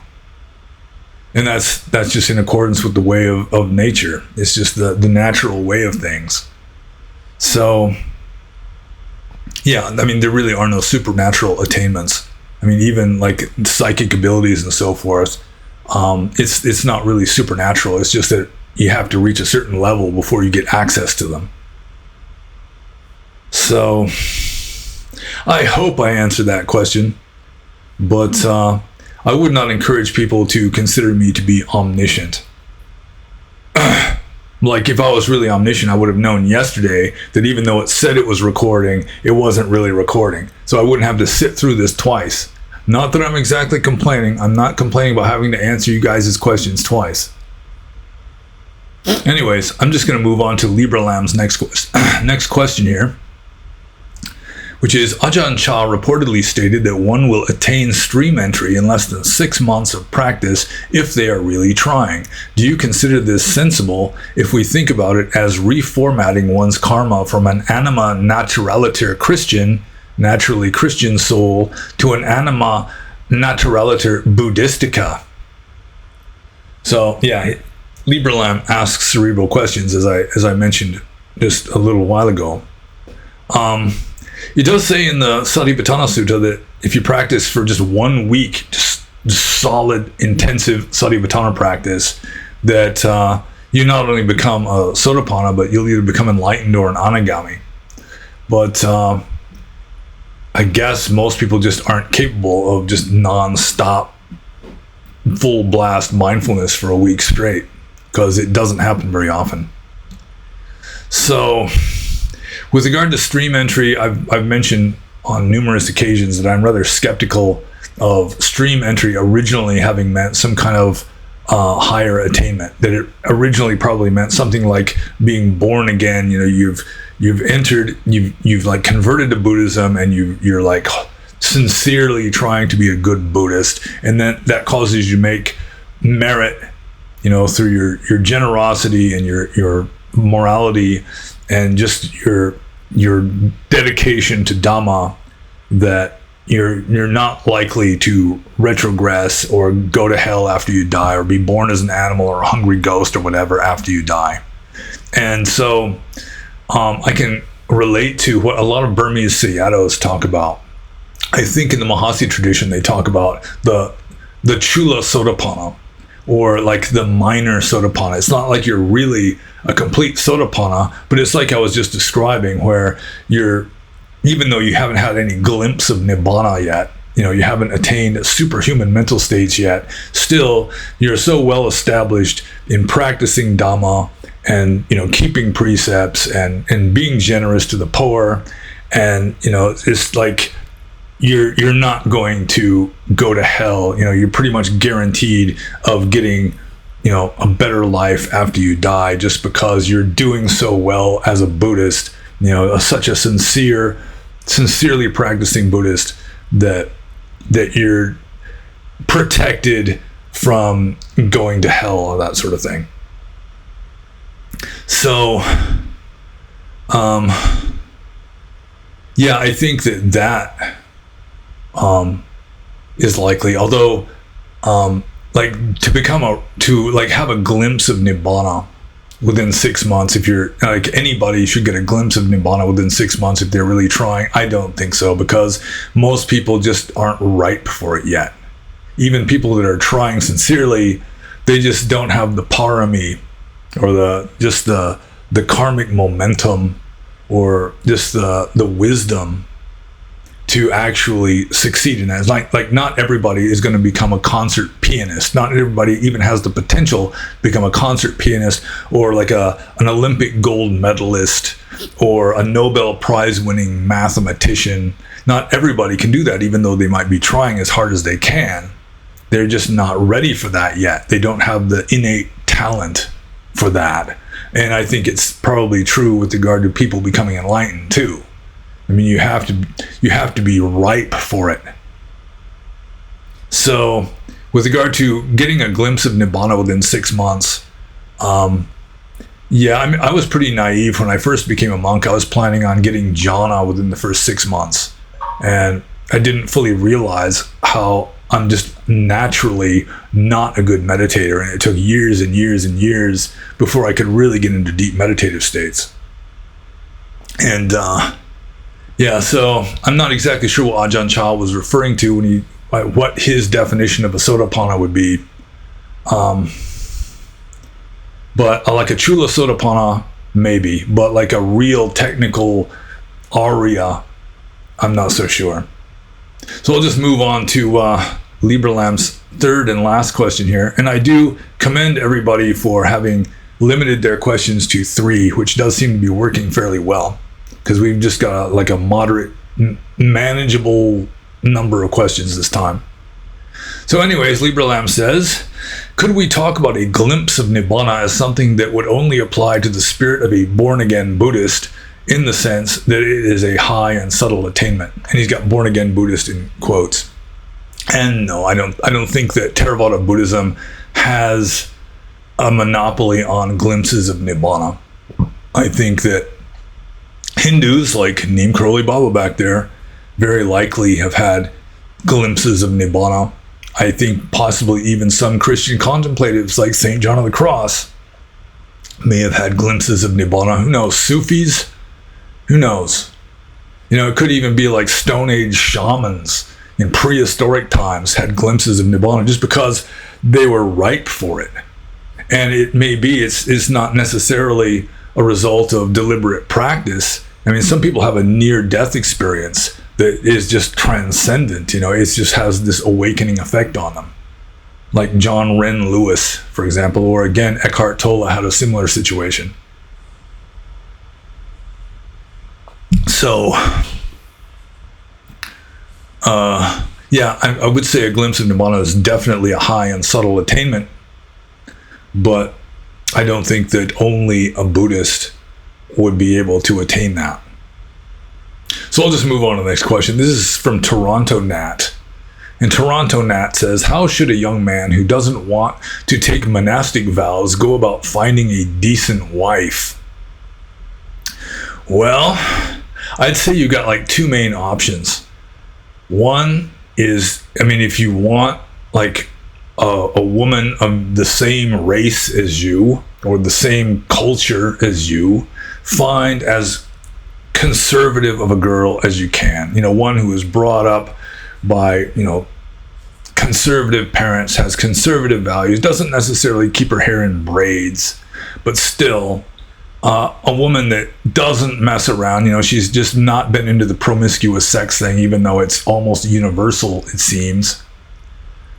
And that's just in accordance with the way of nature. It's just the natural way of things. So, yeah, I mean, there really are no supernatural attainments. I mean, even like psychic abilities and so forth, it's not really supernatural. It's just that you have to reach a certain level before you get access to them. So, I hope I answered that question, but I would not encourage people to consider me to be omniscient. Like, if I was really omniscient, I would have known yesterday that even though it said it was recording, it wasn't really recording. So I wouldn't have to sit through this twice. Not that I'm exactly complaining. I'm not complaining about having to answer you guys' questions twice. Anyways, I'm just going to move on to Libra Lamb's next question here, which is, Ajahn Chah reportedly stated that one will attain stream entry in less than 6 months of practice if they are really trying. Do you consider this sensible if we think about it as reformatting one's karma from an anima naturaliter Christian, naturally Christian soul, to an anima naturaliter Buddhistica? So, yeah, Libra Lamb asks cerebral questions, as I mentioned just a little while ago. It does say in the Satipatthana Sutta that if you practice for just 1 week, just solid, intensive Satipatthana practice, that you not only become a Sotapanna, but you'll either become enlightened or an Anagami. But I guess most people just aren't capable of just non-stop, full blast mindfulness for a week straight, because it doesn't happen very often. So, with regard to stream entry, I've mentioned on numerous occasions that I'm rather skeptical of stream entry originally having meant some kind of higher attainment. That it originally probably meant something like being born again. You know, you've entered, you've like converted to Buddhism, and you're like sincerely trying to be a good Buddhist, and then that causes you to make merit, you know, through your generosity and your morality and just your dedication to Dhamma, that you're not likely to retrogress or go to hell after you die, or be born as an animal or a hungry ghost or whatever after you die. And so I can relate to what a lot of Burmese Sayadaws talk about. I think in the Mahasi tradition they talk about the Chula Sotapanna, or like the minor Sotapanna. It's not like you're really a complete Sotapanna, but it's like I was just describing, where even though you haven't had any glimpse of Nibbana yet, you know, you haven't attained superhuman mental states yet, still you're so well established in practicing Dhamma and, you know, keeping precepts and being generous to the poor. And, you know, it's like you're not going to go to hell. You know, you're pretty much guaranteed of getting, you know, a better life after you die, just because you're doing so well as a Buddhist, you know, such a sincerely practicing Buddhist, that you're protected from going to hell or that sort of thing. So, yeah, I think that is likely. Although, like to have a glimpse of Nibbana within 6 months, if you're like, anybody should get a glimpse of Nibbana within 6 months if they're really trying. I don't think so, because most people just aren't ripe for it yet. Even people that are trying sincerely, they just don't have the parami, or the karmic momentum, or just the wisdom to actually succeed in that. It's like not everybody is going to become a concert pianist. Not everybody even has the potential to become a concert pianist, or like an Olympic gold medalist, or a Nobel Prize winning mathematician. Not everybody can do that, even though they might be trying as hard as they can. They're just not ready for that yet. They don't have the innate talent for that. And I think it's probably true with regard to people becoming enlightened too. I mean, you have to be ripe for it. So, with regard to getting a glimpse of Nibbana within 6 months, yeah, I mean, I was pretty naive when I first became a monk. I was planning on getting jhana within the first 6 months, and I didn't fully realize how I'm just naturally not a good meditator, and it took years and years and years before I could really get into deep meditative states. And yeah, so I'm not exactly sure what Ajahn Chah was referring to when what his definition of a Sotapanna would be. But like a Chula Sotapanna, maybe. But like a real technical Arya, I'm not so sure. So I'll just move on to Librelamb's third and last question here. And I do commend everybody for having limited their questions to 3, which does seem to be working fairly well, because we've just got like a moderate, manageable number of questions this time. So anyways, Librelam says, could we talk about a glimpse of Nibbana as something that would only apply to the spirit of a born-again Buddhist, in the sense that it is a high and subtle attainment? And he's got born-again Buddhist in quotes. And no, I don't think that Theravada Buddhism has a monopoly on glimpses of Nibbana. I think that Hindus like Neem Karoli Baba back there very likely have had glimpses of Nibbana. I think possibly even some Christian contemplatives like St. John of the Cross may have had glimpses of Nibbana. Who knows? Sufis? Who knows? It could even be like Stone Age shamans in prehistoric times had glimpses of Nibbana just because they were ripe for it. And it may be it's not necessarily a result of deliberate practice. I mean, some people have a near-death experience that is just transcendent. It just has this awakening effect on them. Like John Wren Lewis, for example, or again, Eckhart Tolle had a similar situation. So, I would say a glimpse of Nibbana is definitely a high and subtle attainment, but I don't think that only a Buddhist would be able to attain that. So I'll just move on to the next question. This is from Toronto Nat. And Toronto Nat says, how should a young man who doesn't want to take monastic vows go about finding a decent wife? Well, I'd say you got like two main options. One is, if you want like a woman of the same race as you or the same culture as you, find as conservative of a girl as you can. One who is brought up by, conservative parents, has conservative values, doesn't necessarily keep her hair in braids, but still a woman that doesn't mess around. She's just not been into the promiscuous sex thing, even though it's almost universal, it seems.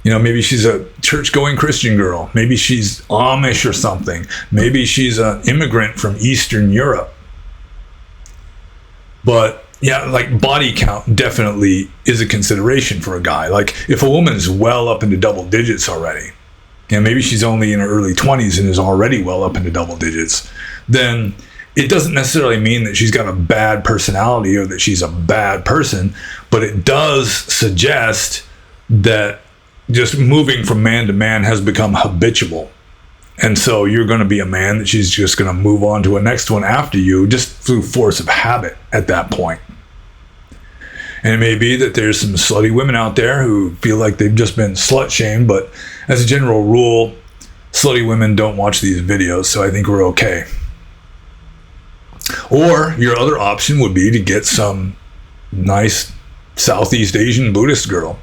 Maybe she's a church-going Christian girl. Maybe she's Amish or something. Maybe she's an immigrant from Eastern Europe. But yeah, like body count definitely is a consideration for a guy. Like if a woman is well up into double digits already, maybe she's only in her early 20s and is already well up into double digits, then it doesn't necessarily mean that she's got a bad personality or that she's a bad person, but it does suggest that just moving from man to man has become habitual. And so you're going to be a man that she's just going to move on to a next one after you, just through force of habit at that point. And it may be that there's some slutty women out there who feel like they've just been slut shamed, but as a general rule, slutty women don't watch these videos, so I think we're okay. Or your other option would be to get some nice Southeast Asian Buddhist girl.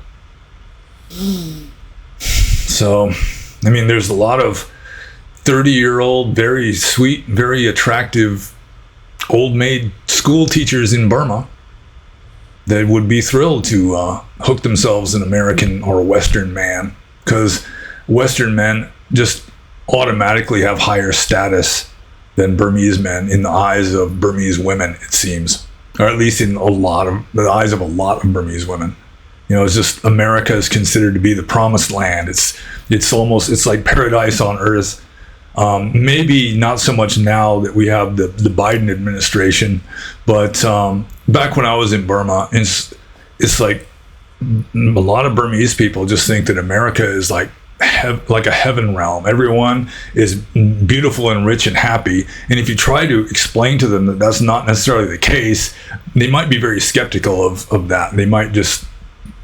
So, there's a lot of 30-year-old, very sweet, very attractive, old maid school teachers in Burma that would be thrilled to hook themselves an American or a Western man, because Western men just automatically have higher status than Burmese men in the eyes of Burmese women, it seems, or at least in the eyes of a lot of Burmese women. It's just America is considered to be the promised land. It's like paradise on earth. Maybe not so much now that we have the Biden administration, but back when I was in Burma, it's like a lot of Burmese people just think that America is like a heaven realm. Everyone is beautiful and rich and happy. And if you try to explain to them that that's not necessarily the case, they might be very skeptical of that. They might just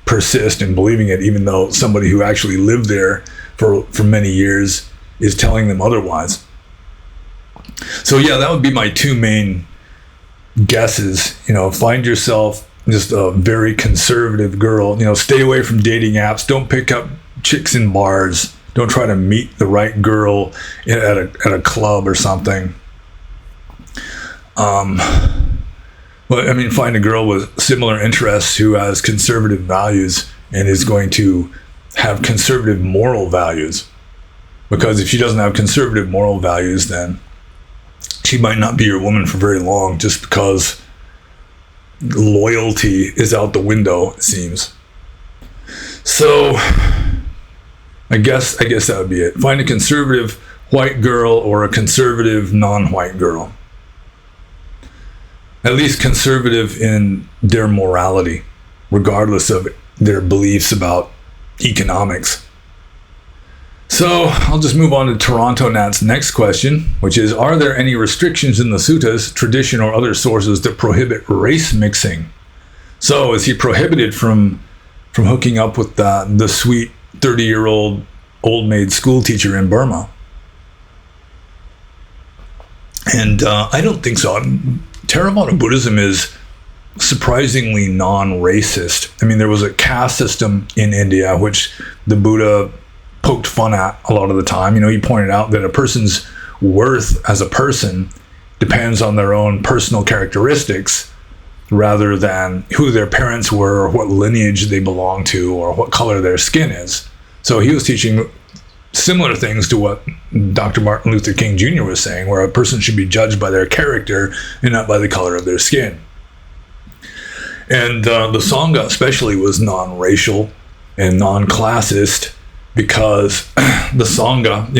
persist in believing it, even though somebody who actually lived there for many years is telling them otherwise. So yeah, that would be my two main guesses. Find yourself just a very conservative girl. Stay away from dating apps. Don't pick up chicks in bars. Don't try to meet the right girl at a club or something. But find a girl with similar interests who has conservative values and is going to have conservative moral values. Because if she doesn't have conservative moral values, then she might not be your woman for very long, just because loyalty is out the window, it seems. So I guess that would be it. Find a conservative white girl or a conservative non-white girl. At least conservative in their morality, regardless of their beliefs about economics. So I'll just move on to Toronto Nat's next question, which is, are there any restrictions in the suttas, tradition, or other sources that prohibit race mixing? So is he prohibited from hooking up with the sweet 30-year-old old maid school teacher in Burma? And I don't think so. Theravada Buddhism is surprisingly non-racist. I mean, there was a caste system in India, which the Buddha poked fun at a lot of the time. He pointed out that a person's worth as a person depends on their own personal characteristics rather than who their parents were or what lineage they belong to or what color their skin is. So he was teaching similar things to what Dr. Martin Luther King Jr. was saying, where a person should be judged by their character and not by the color of their skin. And the Sangha especially was non-racial and non-classist because the Sangha,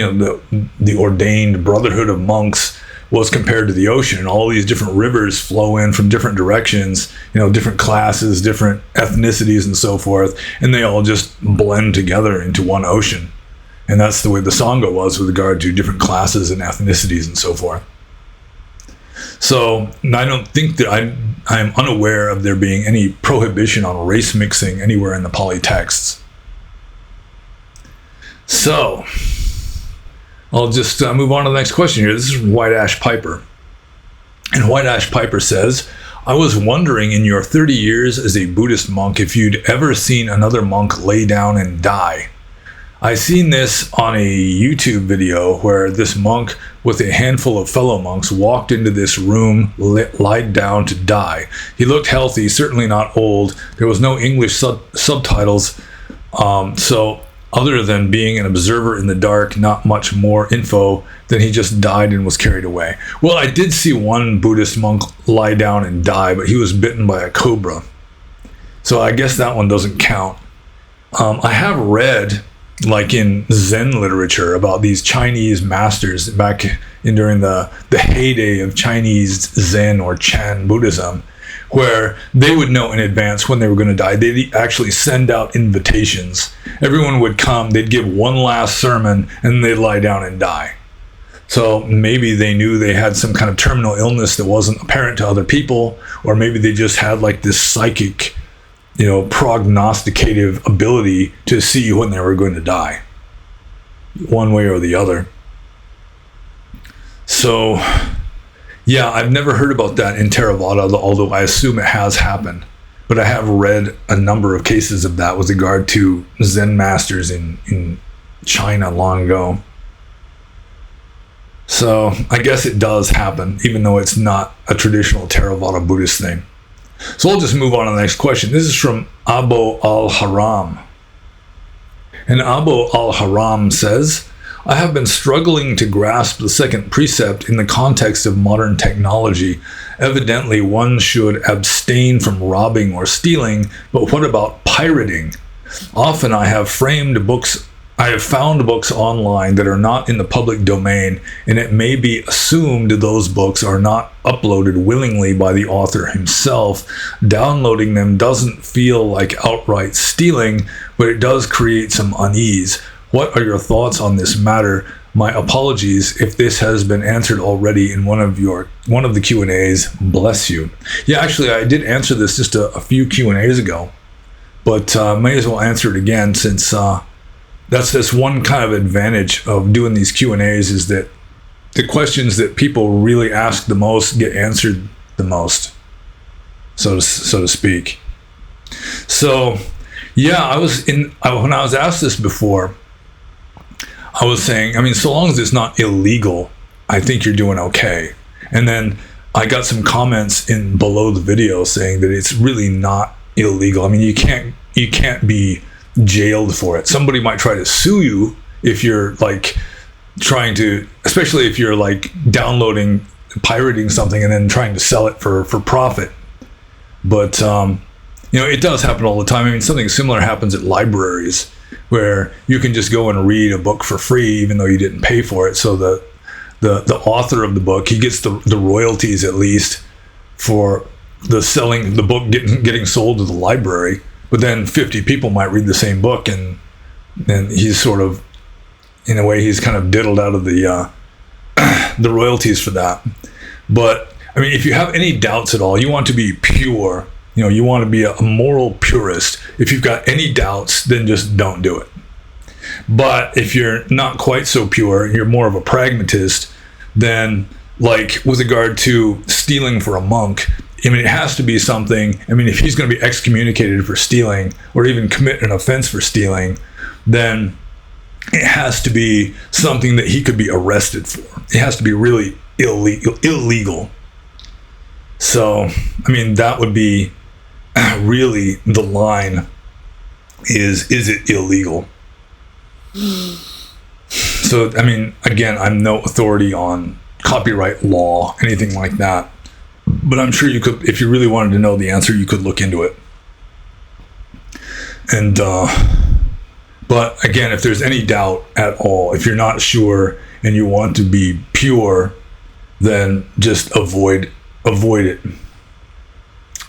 the ordained brotherhood of monks, was compared to the ocean, and all these different rivers flow in from different directions, different classes, different ethnicities, and so forth, and they all just blend together into one ocean. And that's the way the Sangha was with regard to different classes and ethnicities and so forth. So I don't think that I'm unaware of there being any prohibition on race mixing anywhere in the Pali texts. So I'll just move on to the next question here. This is White Ash Piper. And White Ash Piper says, I was wondering in your 30 years as a Buddhist monk if you'd ever seen another monk lay down and die. I seen this on a YouTube video where this monk with a handful of fellow monks walked into this room, lied down to die. He looked healthy, certainly not old. There was no English subtitles, so other than being an observer in the dark, not much more info. Then he just died and was carried away. Well, I did see one Buddhist monk lie down and die, but he was bitten by a cobra. So I guess that one doesn't count. I have read, like in Zen literature, about these Chinese masters back during the heyday of Chinese Zen or Chan Buddhism, where they would know in advance when they were going to die. They'd actually send out invitations. Everyone would come, they'd give one last sermon, and they'd lie down and die. So maybe they knew they had some kind of terminal illness that wasn't apparent to other people, or maybe they just had like this psychic, prognosticative ability to see when they were going to die, one way or the other. So yeah, I've never heard about that in Theravada, although I assume it has happened. But I have read a number of cases of that with regard to Zen masters in China long ago. So I guess it does happen, even though it's not a traditional Theravada Buddhist thing. So I'll just move on to the next question. This is from Abu al-Haram. And Abu al-Haram says, I have been struggling to grasp the second precept in the context of modern technology. Evidently, one should abstain from robbing or stealing, but what about pirating? Often I have found books online that are not in the public domain, and it may be assumed those books are not uploaded willingly by the author himself. Downloading them doesn't feel like outright stealing, but it does create some unease. What are your thoughts on this matter? My apologies if this has been answered already in one of the Q&As. Bless you. Yeah, actually, I did answer this just a few Q&As ago, but may as well answer it again, since that's this one kind of advantage of doing these Q&As, is that the questions that people really ask the most get answered the most, so to speak. So yeah, when I was asked this before, I was saying, so long as it's not illegal, I think you're doing okay. And then I got some comments in below the video saying that it's really not illegal. You can't be jailed for it. Somebody might try to sue you if you're especially if you're pirating something and then trying to sell it for profit. But it does happen all the time. Something similar happens at libraries, where you can just go and read a book for free even though you didn't pay for it. So the author of the book, he gets the royalties at least for the book getting sold to the library. But then 50 people might read the same book, and he's sort of, in a way, he's kind of diddled out of the royalties for that. But if you have any doubts at all, you want to be pure. You want to be a moral purist. If you've got any doubts, then just don't do it. But if you're not quite so pure, you're more of a pragmatist, then with regard to stealing for a monk, I mean, it has to be something. I mean, if he's going to be excommunicated for stealing or even commit an offense for stealing, then it has to be something that he could be arrested for. It has to be really illegal. So, I mean, that would be really the line is it illegal? So, I mean, again, I'm no authority on copyright law, anything like that. But I'm sure you could, if you really wanted to know the answer, you could look into it. And, but again, if there's any doubt at all, if you're not sure and you want to be pure, then just avoid it.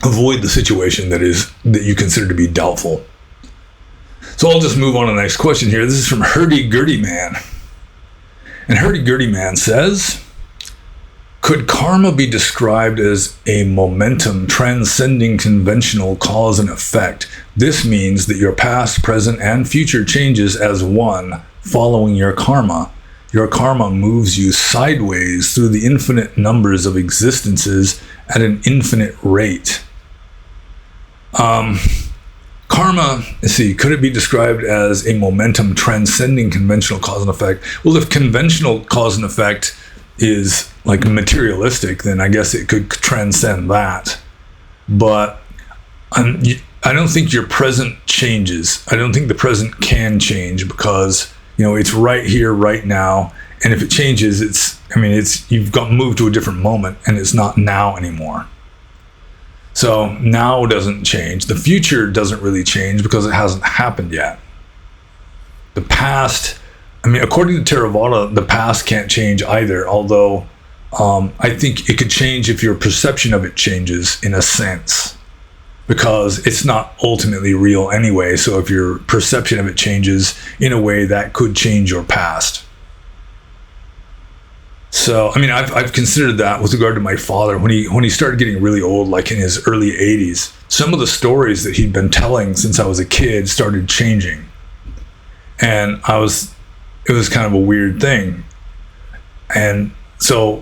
Avoid the situation that you consider to be doubtful. So I'll just move on to the next question here. This is from Hurdy-Gurdy Man. And Hurdy-Gurdy Man says, could karma be described as a momentum transcending conventional cause and effect? This means that your past, present, and future changes as one following your karma. Your karma moves you sideways through the infinite numbers of existences at an infinite rate. Karma, could it be described as a momentum transcending conventional cause and effect? Well, if conventional cause and effect is like materialistic, then I guess it could transcend that. But I don't think your present changes. I don't think the present can change because, it's right here, right now. And if it changes, you've moved to a different moment and it's not now anymore. So now doesn't change. The future doesn't really change because it hasn't happened yet. The past, according to Theravada, the past can't change either, although I think it could change if your perception of it changes in a sense, because it's not ultimately real anyway. So if your perception of it changes in a way, that could change your past. So, I've considered that with regard to my father when he started getting really old, like in his early 80s. Some of the stories that he'd been telling since I was a kid started changing. And it was kind of a weird thing. And so,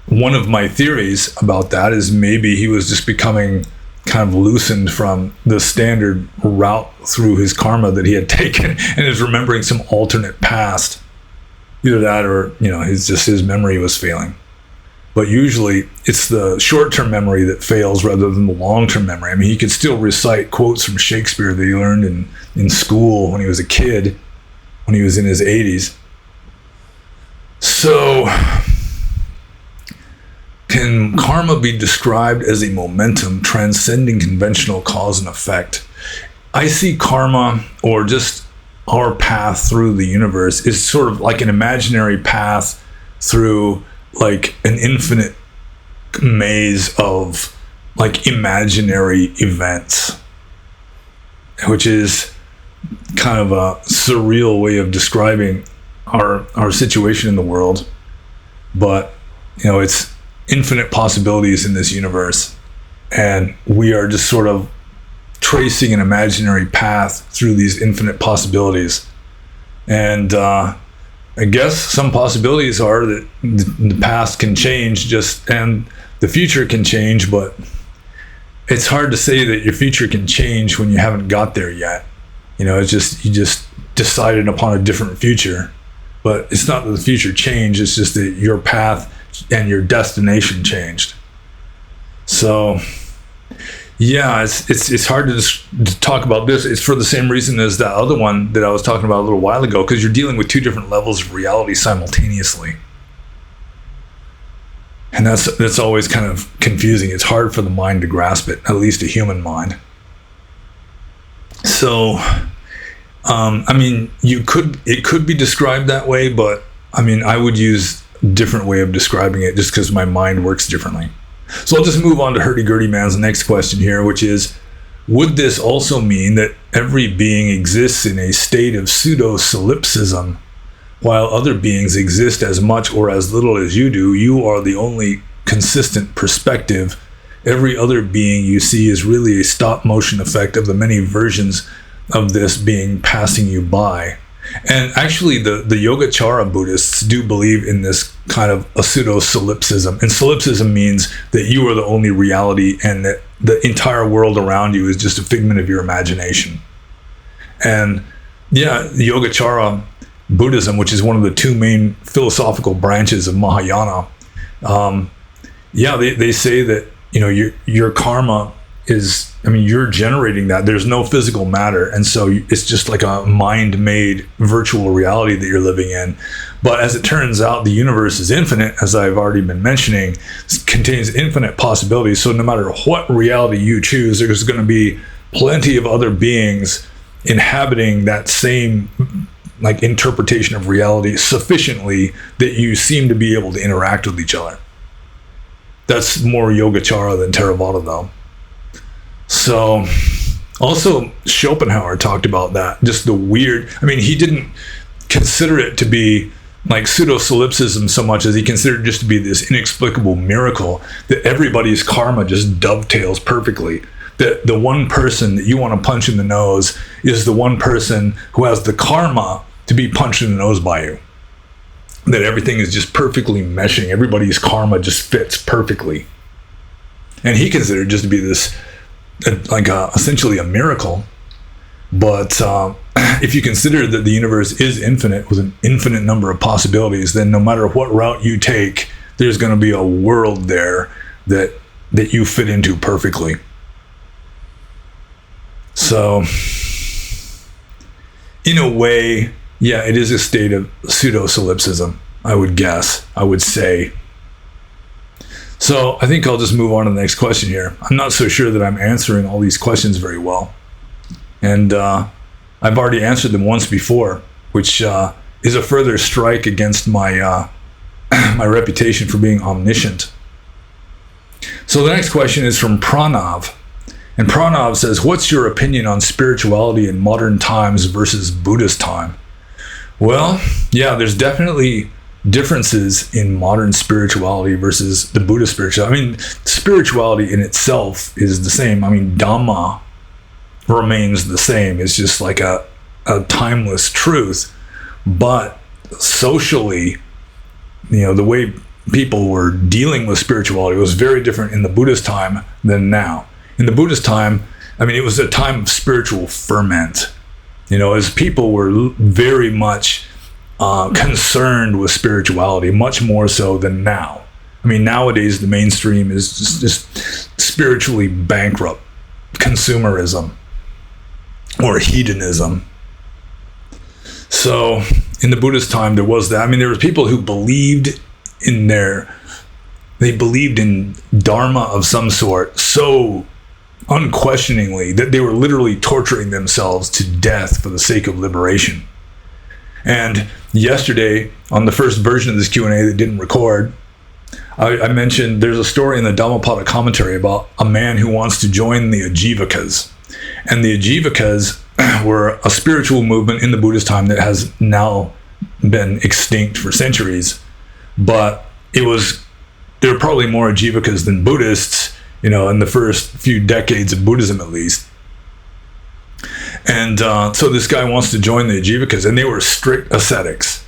one of my theories about that is maybe he was just becoming kind of loosened from the standard route through his karma that he had taken and is remembering some alternate past. Either that or, his memory was failing. But usually it's the short-term memory that fails rather than the long-term memory. He could still recite quotes from Shakespeare that he learned in school when he was a kid, when he was in his 80s. So, can karma be described as a momentum transcending conventional cause and effect? I see karma, or just our path through the universe, is sort of like an imaginary path through like an infinite maze of like imaginary events, which is kind of a surreal way of describing our situation in the world. But it's infinite possibilities in this universe, and we are just sort of tracing an imaginary path through these infinite possibilities. And I guess some possibilities are that the past can change and the future can change, but it's hard to say that your future can change when you haven't got there yet. It's just, you just decided upon a different future, but it's not that the future changed, it's just that your path and your destination changed. So yeah, it's hard to talk about this. It's for the same reason as that other one that I was talking about a little while ago, because you're dealing with two different levels of reality simultaneously. And that's always kind of confusing. It's hard for the mind to grasp it, at least a human mind. So, it could be described that way, but I would use a different way of describing it just because my mind works differently. So I'll just move on to Hurdy-Gurdy Man's next question here, which is, would this also mean that every being exists in a state of pseudo-solipsism, while other beings exist as much or as little as you do? You are the only consistent perspective. Every other being you see is really a stop-motion effect of the many versions of this being passing you by. And actually, the Yogacara Buddhists do believe in this kind of a pseudo-solipsism. And solipsism means that you are the only reality and that the entire world around you is just a figment of your imagination. And yeah, the Yogacara Buddhism, which is one of the two main philosophical branches of Mahayana, they say that, you know, your karma is, I mean, you're generating that. There's no physical matter. And so it's just like a mind-made virtual reality that you're living in. But as it turns out, the universe is infinite, as I've already been mentioning, contains infinite possibilities. So no matter what reality you choose, there's going to be plenty of other beings inhabiting that same like interpretation of reality sufficiently that you seem to be able to interact with each other. That's more Yogacara than Theravada, though. So, also Schopenhauer talked about that. Just the weird, I mean, he didn't consider it to be like pseudo-solipsism so much as he considered it just to be this inexplicable miracle that everybody's karma just dovetails perfectly. That the one person that you want to punch in the nose is the one person who has the karma to be punched in the nose by you. That everything is just perfectly meshing. Everybody's karma just fits perfectly. And he considered just to be this, essentially a miracle. But if you consider that the universe is infinite with an infinite number of possibilities, then no matter what route you take, there's going to be a world there that you fit into perfectly. So, in a way, yeah, it is a state of pseudo-solipsism, I would say. So I think I'll just move on to the next question here. I'm not so sure that I'm answering all these questions very well. And I've already answered them once before, which is a further strike against my my reputation for being omniscient. So the next question is from Pranav. And Pranav says, what's your opinion on spirituality in modern times versus Buddhist time? Well, yeah, there's definitely differences in modern spirituality versus the Buddhist spirituality. I mean, spirituality in itself is the same. I mean, Dhamma remains the same. It's just like a timeless truth. But socially, you know, the way people were dealing with spirituality was very different in the Buddhist time than now. In the Buddhist time, I mean, it was a time of spiritual ferment. You know, as people were very much concerned with spirituality, much more so than now. I mean, nowadays the mainstream is just spiritually bankrupt. Consumerism or hedonism. So in the Buddhist time, there was that. I mean, there were people who believed in they believed in dharma of some sort so unquestioningly that they were literally torturing themselves to death for the sake of liberation. And yesterday, on the first version of this Q&A that didn't record, I mentioned there's a story in the Dhammapada commentary about a man who wants to join the Ajivakas. And the Ajivakas were a spiritual movement in the Buddhist time that has now been extinct for centuries. But there were probably more Ajivakas than Buddhists, you know, in the first few decades of Buddhism at least. And so this guy wants to join the Ajivakas, and they were strict ascetics.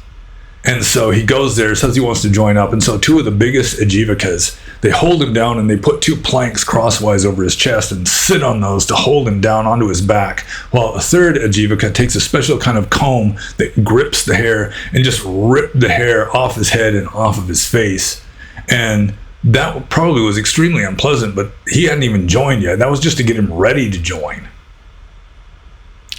And so he goes there, says he wants to join up. And so two of the biggest Ajivakas, they hold him down and they put two planks crosswise over his chest and sit on those to hold him down onto his back. While a third Ajivaka takes a special kind of comb that grips the hair and just rip the hair off his head and off of his face. And that probably was extremely unpleasant, but he hadn't even joined yet. That was just to get him ready to join.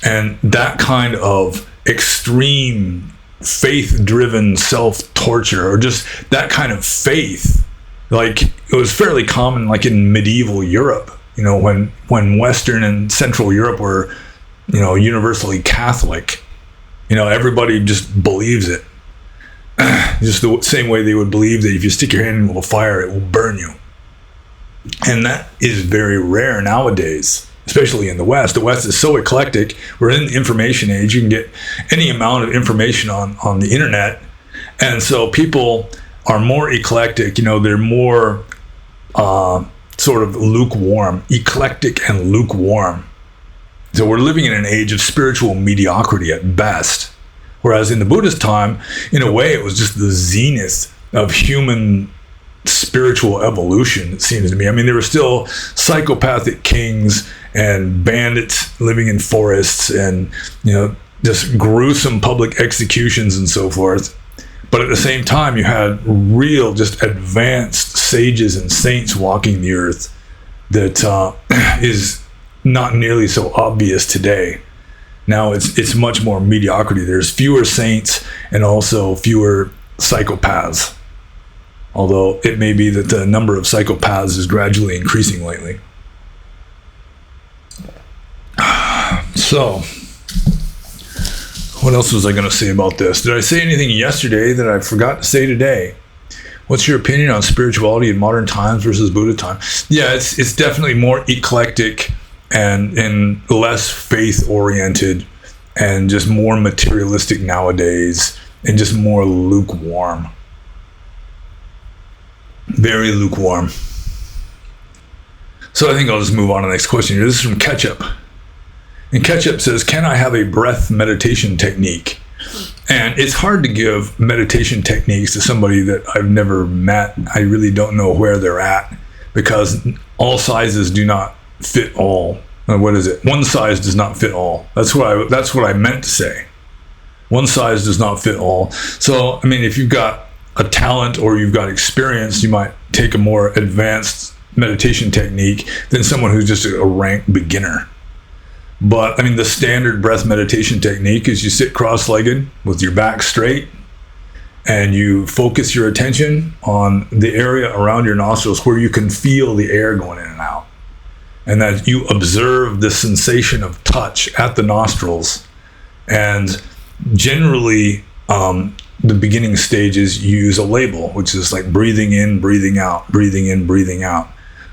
And that kind of extreme faith-driven self-torture, or just that kind of faith, like it was fairly common like in medieval Europe, you know, when Western and Central Europe were, you know, universally Catholic. You know, everybody just believes it. Just the same way they would believe that if you stick your hand into a fire, it will burn you. And that is very rare nowadays, especially in the West. The West is so eclectic. We're in the information age. You can get any amount of information on the internet. And so people are more eclectic. You know, they're more sort of lukewarm, eclectic and lukewarm. So we're living in an age of spiritual mediocrity at best, Whereas in the Buddhist time, in a way, it was just the zenith of human spiritual evolution, it seems to me. I mean, there were still psychopathic kings and bandits living in forests and, just gruesome public executions and so forth. But at the same time, you had real, just advanced sages and saints walking the earth that is not nearly so obvious today. Now it's much more mediocrity. There's fewer saints and also fewer psychopaths. Although it may be that the number of psychopaths is gradually increasing lately. So, what else was I going to say about this? Did I say anything yesterday that I forgot to say today? What's your opinion on spirituality in modern times versus Buddha time? Yeah, it's definitely more eclectic and less faith-oriented and just more materialistic nowadays and just more lukewarm. Very lukewarm. So I think I'll just move on to the next question here. This is from Ketchup. And Ketchup says, can I have a breath meditation technique? And it's hard to give meditation techniques to somebody that I've never met. I really don't know where they're at because all sizes do not fit all. What is it? One size does not fit all. That's what I meant to say. One size does not fit all. So, I mean, if you've got a talent or you've got experience, you might take a more advanced meditation technique than someone who's just a rank beginner. But I mean, the standard breath meditation technique is you sit cross-legged with your back straight and you focus your attention on the area around your nostrils where you can feel the air going in and out. And that you observe the sensation of touch at the nostrils. And generally, the beginning stages use a label, which is like breathing in, breathing out, breathing in, breathing out.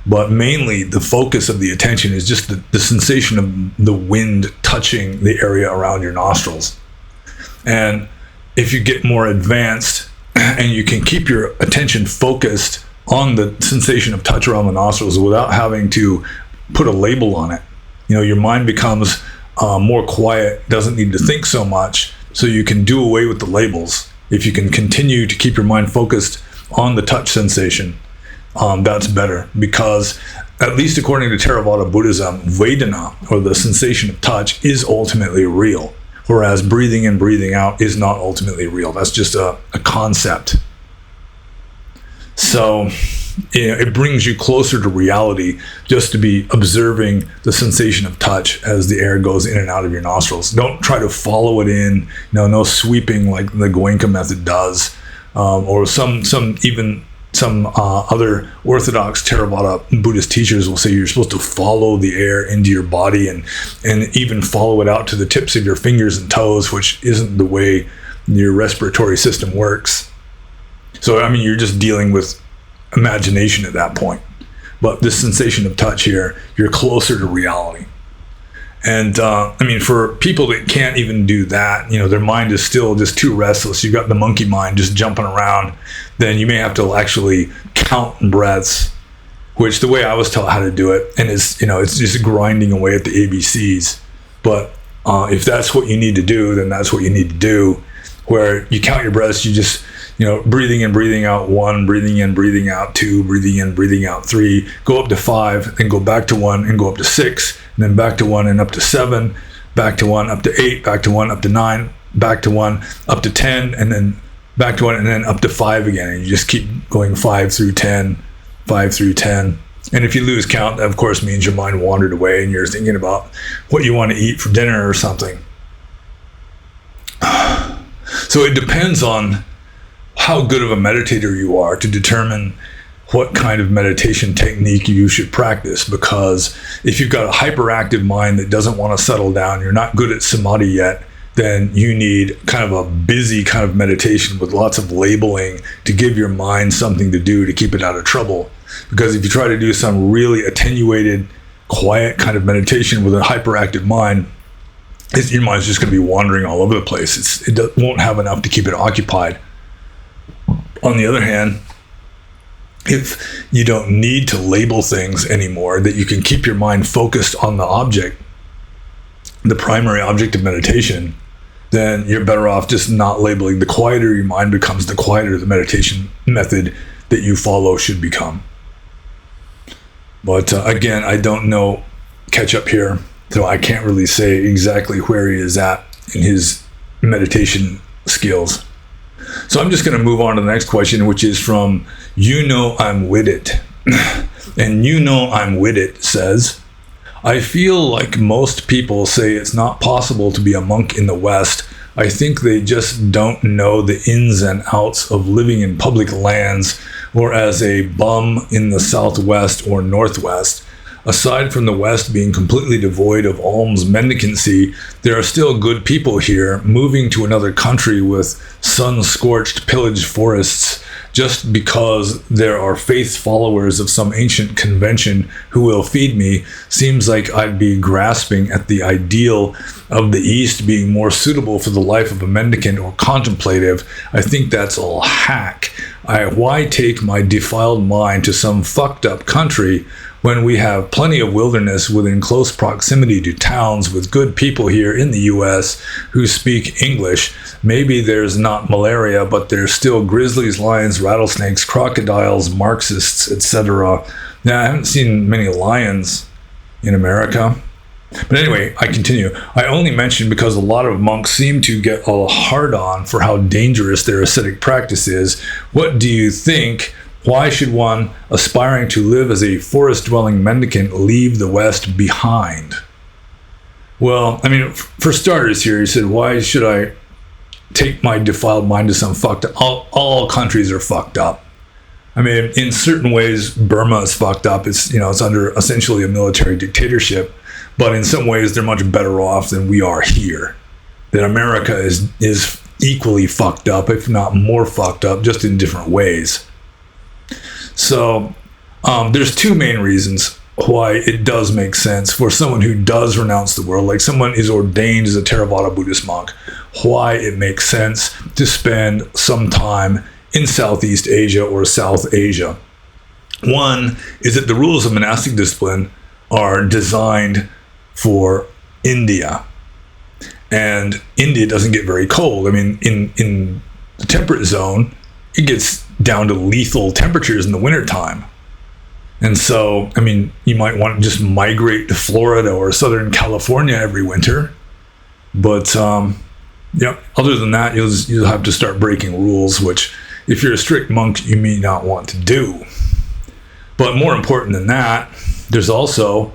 But mainly the focus of the attention is just the sensation of the wind touching the area around your nostrils. And if you get more advanced and you can keep your attention focused on the sensation of touch around the nostrils without having to put a label on it, your mind becomes more quiet, doesn't need to think so much, so you can do away with the labels. If you can continue to keep your mind focused on the touch sensation, that's better, because at least according to Theravada Buddhism, Vedana, or the sensation of touch, is ultimately real, whereas breathing in, breathing out is not ultimately real. That's just a concept. So it brings you closer to reality just to be observing the sensation of touch as the air goes in and out of your nostrils. Don't try to follow it in. No sweeping like the Goenka method does, or some other orthodox Theravada Buddhist teachers will say you're supposed to follow the air into your body and even follow it out to the tips of your fingers and toes, which isn't the way your respiratory system works. So, I mean, you're just dealing with imagination at that point. But this sensation of touch here, you're closer to reality. And I mean, for people that can't even do that, their mind is still just too restless. You've got the monkey mind just jumping around. Then you may have to actually count breaths, which the way I was taught how to do it, and it's just grinding away at the ABCs. But if that's what you need to do, then that's what you need to do. Where you count your breaths, you just breathing in, breathing out 1, breathing in, breathing out 2, breathing in, breathing out 3, go up to 5, then go back to 1 and go up to 6, and then back to 1 and up to 7, back to 1 up to 8, back to 1 up to 9, back to 1 up to 10, and then back to 1 and then up to 5 again. And you just keep going 5 through 10, 5 through 10. And if you lose count, that of course means your mind wandered away and you're thinking about what you want to eat for dinner or something. So it depends on how good of a meditator you are to determine what kind of meditation technique you should practice. Because if you've got a hyperactive mind that doesn't want to settle down, you're not good at samadhi yet, then you need kind of a busy kind of meditation with lots of labeling to give your mind something to do to keep it out of trouble. Because if you try to do some really attenuated, quiet kind of meditation with a hyperactive mind, your mind's just going to be wandering all over the place. It won't have enough to keep it occupied. On the other hand, if you don't need to label things anymore, that you can keep your mind focused on the object, the primary object of meditation, then you're better off just not labeling. The quieter your mind becomes, the quieter the meditation method that you follow should become. But again, I don't know catch up here, so I can't really say exactly where he is at in his meditation skills. So I'm just going to move on to the next question, which is from You Know I'm With It. And You Know I'm With It says, I feel like most people say it's not possible to be a monk in the West. I think they just don't know the ins and outs of living in public lands or as a bum in the Southwest or Northwest. Aside from the West being completely devoid of alms mendicancy, there are still good people here moving to another country with sun-scorched pillaged forests just because there are faith followers of some ancient convention who will feed me. Seems like I'd be grasping at the ideal of the East being more suitable for the life of a mendicant or contemplative. I think that's all hack. Why take my defiled mind to some fucked up country when we have plenty of wilderness within close proximity to towns with good people here in the US who speak English? Maybe there's not malaria, but there's still grizzlies, lions, rattlesnakes, crocodiles, Marxists, etc. Now, I haven't seen many lions in America. But anyway, I continue. I only mention because a lot of monks seem to get a hard on for how dangerous their ascetic practice is. What do you think? Why should one aspiring to live as a forest-dwelling mendicant leave the West behind? Well, I mean, for starters here, he said, why should I take my defiled mind to some fucked up? All countries are fucked up. I mean, in certain ways, Burma is fucked up. It's under essentially a military dictatorship. But in some ways, they're much better off than we are here. That America is equally fucked up, if not more fucked up, just in different ways. So there's two main reasons why it does make sense for someone who does renounce the world, like someone is ordained as a Theravada Buddhist monk, why it makes sense to spend some time in Southeast Asia or South Asia. One is that the rules of monastic discipline are designed for India. And India doesn't get very cold. I mean, in the temperate zone, it gets down to lethal temperatures in the wintertime. And so, I mean, you might want to just migrate to Florida or Southern California every winter. But, other than that, you'll have to start breaking rules, which if you're a strict monk, you may not want to do. But more important than that, there's also,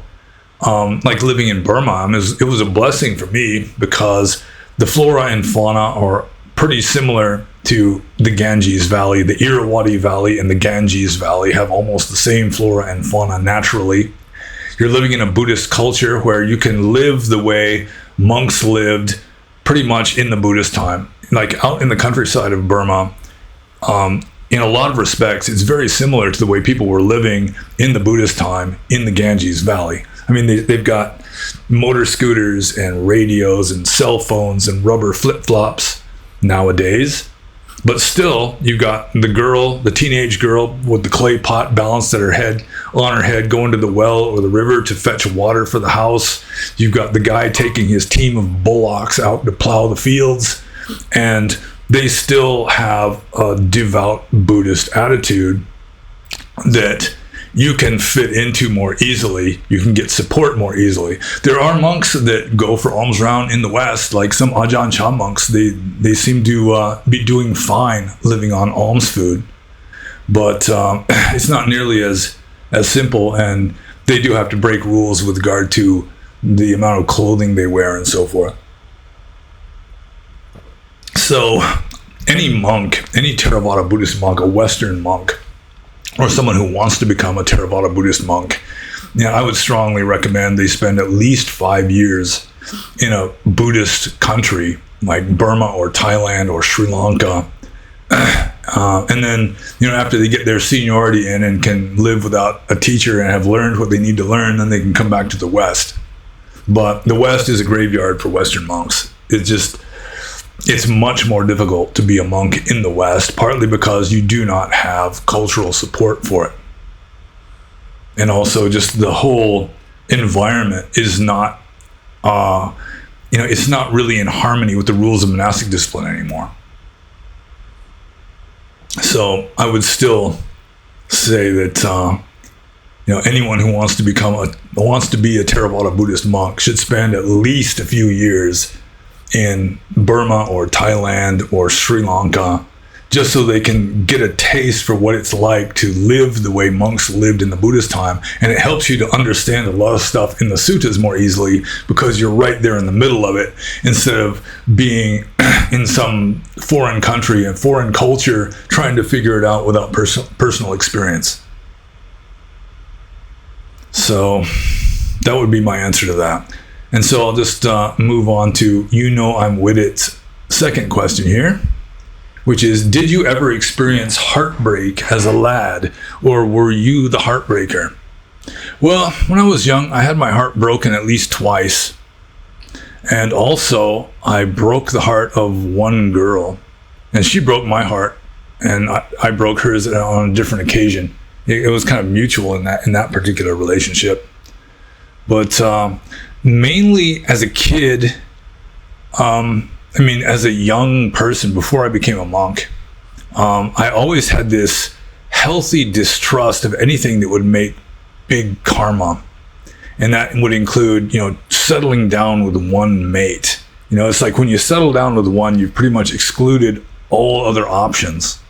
like living in Burma, it was a blessing for me because the flora and fauna are pretty similar to the Ganges Valley. The Irrawaddy Valley and the Ganges Valley have almost the same flora and fauna naturally. You're living in a Buddhist culture where you can live the way monks lived pretty much in the Buddhist time. Like out in the countryside of Burma, in a lot of respects, it's very similar to the way people were living in the Buddhist time in the Ganges Valley. I mean, they've got motor scooters and radios and cell phones and rubber flip-flops nowadays. But still, you got the teenage girl with the clay pot balanced on her head, going to the well or the river to fetch water for the house. You've got the guy taking his team of bullocks out to plow the fields. And they still have a devout Buddhist attitude that you can fit into more easily. You can get support more easily. There are monks that go for alms round in the West, like some Ajahn Chah monks. They seem to be doing fine living on alms food, but it's not nearly as simple, and they do have to break rules with regard to the amount of clothing they wear and so forth. So any monk, any Theravada Buddhist monk, a Western monk, or someone who wants to become a Theravada Buddhist monk, I would strongly recommend they spend at least 5 years in a Buddhist country like Burma or Thailand or Sri Lanka. And then, after they get their seniority in and can live without a teacher and have learned what they need to learn, then they can come back to the West. But the West is a graveyard for Western monks. It's much more difficult to be a monk in the West, partly because you do not have cultural support for it. And also just the whole environment is not it's not really in harmony with the rules of monastic discipline anymore. So I would still say that anyone who wants to be a Theravada Buddhist monk should spend at least a few years in Burma or Thailand or Sri Lanka, just so they can get a taste for what it's like to live the way monks lived in the Buddhist time. And it helps you to understand a lot of stuff in the suttas more easily, because you're right there in the middle of it, instead of being in some foreign country and foreign culture trying to figure it out without personal experience. So that would be my answer to that. And so I'll just move on to I'm with it. Second question here, which is, did you ever experience heartbreak as a lad, or were you the heartbreaker? Well, when I was young, I had my heart broken at least twice. And also, I broke the heart of one girl, and she broke my heart, and I broke hers on a different occasion. It was kind of mutual in that particular relationship. But mainly as a kid, as a young person, before I became a monk, I always had this healthy distrust of anything that would make big karma. And that would include, settling down with one mate. It's like when you settle down with one, you've pretty much excluded all other options.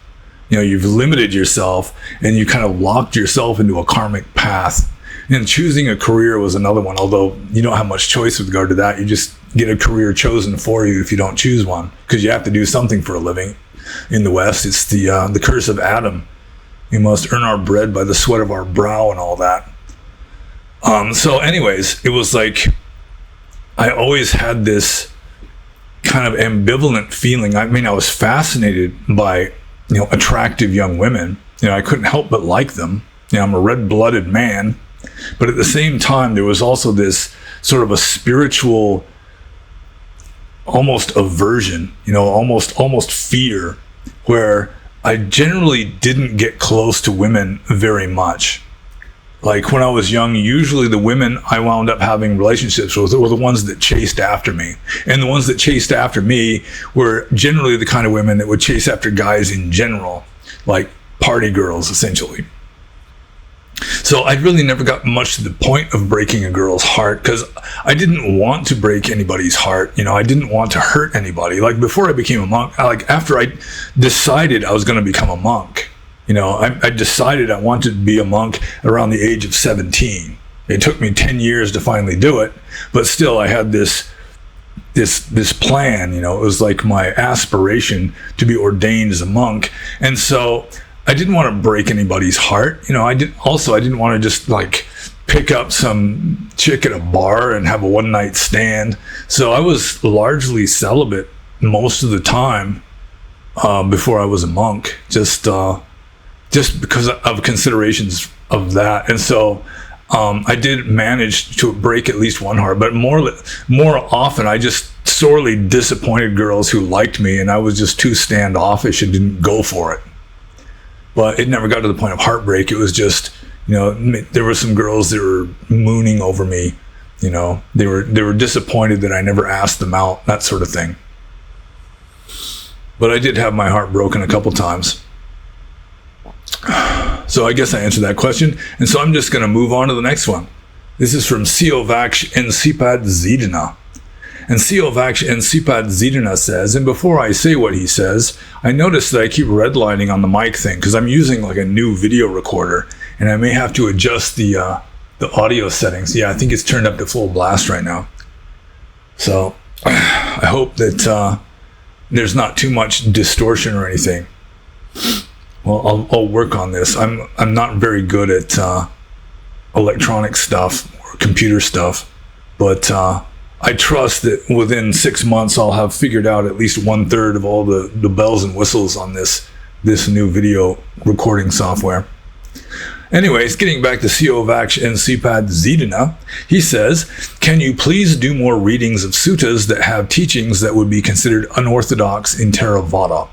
You've limited yourself, and you kind of locked yourself into a karmic path. And choosing a career was another one, although you don't have much choice with regard to that. You just get a career chosen for you if you don't choose one, because you have to do something for a living. In the West, it's the curse of Adam. We must earn our bread by the sweat of our brow and all that. So anyways, it was like I always had this kind of ambivalent feeling. I was fascinated by attractive young women. I couldn't help but like them. I'm a red-blooded man. But at the same time, there was also this sort of a spiritual, almost aversion, almost fear, where I generally didn't get close to women very much. Like when I was young, usually the women I wound up having relationships with were the ones that chased after me. And the ones that chased after me were generally the kind of women that would chase after guys in general, like party girls, essentially. So I really never got much to the point of breaking a girl's heart, because I didn't want to break anybody's heart. I didn't want to hurt anybody. Like before I became a monk, after I decided I was going to become a monk, I decided I wanted to be a monk around the age of 17. It took me 10 years to finally do it, but still I had this plan. It was like my aspiration to be ordained as a monk. And so I didn't want to break anybody's heart. I didn't want to just like pick up some chick at a bar and have a one-night stand. So I was largely celibate most of the time before I was a monk, just because of considerations of that. And so I did manage to break at least one heart, but more often I just sorely disappointed girls who liked me, and I was just too standoffish and didn't go for it. But it never got to the point of heartbreak. It was just, there were some girls that were mooning over me. They were disappointed that I never asked them out, that sort of thing. But I did have my heart broken a couple times. So I guess I answered that question. And so I'm just going to move on to the next one. This is from Siovaksh Ensipad Zidana. And Siovaksh Ensipad Zidana says, and before I say what he says, I notice that I keep redlining on the mic thing, because I'm using like a new video recorder, and I may have to adjust the audio settings. Yeah, I think it's turned up to full blast right now. So I hope that there's not too much distortion or anything. Well, I'll work on this. I'm not very good at electronic stuff or computer stuff, but I trust that within 6 months I'll have figured out at least 1/3 of all the bells and whistles on this new video recording software. Anyways, getting back to Siovaksh Ensipad Zidana, he says, can you please do more readings of suttas that have teachings that would be considered unorthodox in Theravada?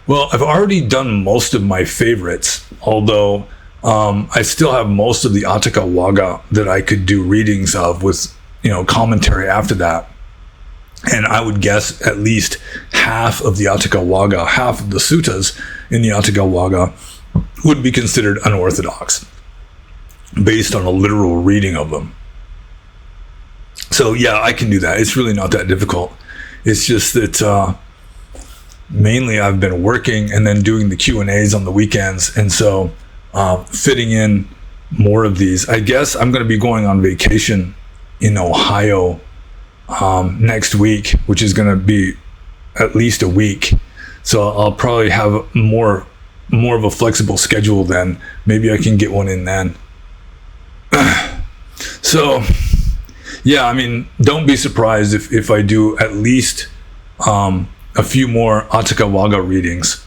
Well, I've already done most of my favorites, although I still have most of the Atthaka Wagga that I could do readings of with commentary after that. And I would guess at least half of the Atthakavagga, half of the suttas in the Atthakavagga would be considered unorthodox based on a literal reading of them. So yeah, I can do that. It's really not that difficult. It's just that mainly I've been working and then doing the Q&As on the weekends. And so fitting in more of these. I guess I'm going to be going on vacation in Ohio next week, which is going to be at least a week. So I'll probably have more of a flexible schedule then. Maybe I can get one in then. So yeah, I mean, don't be surprised if I do at least a few more Atthakavagga readings.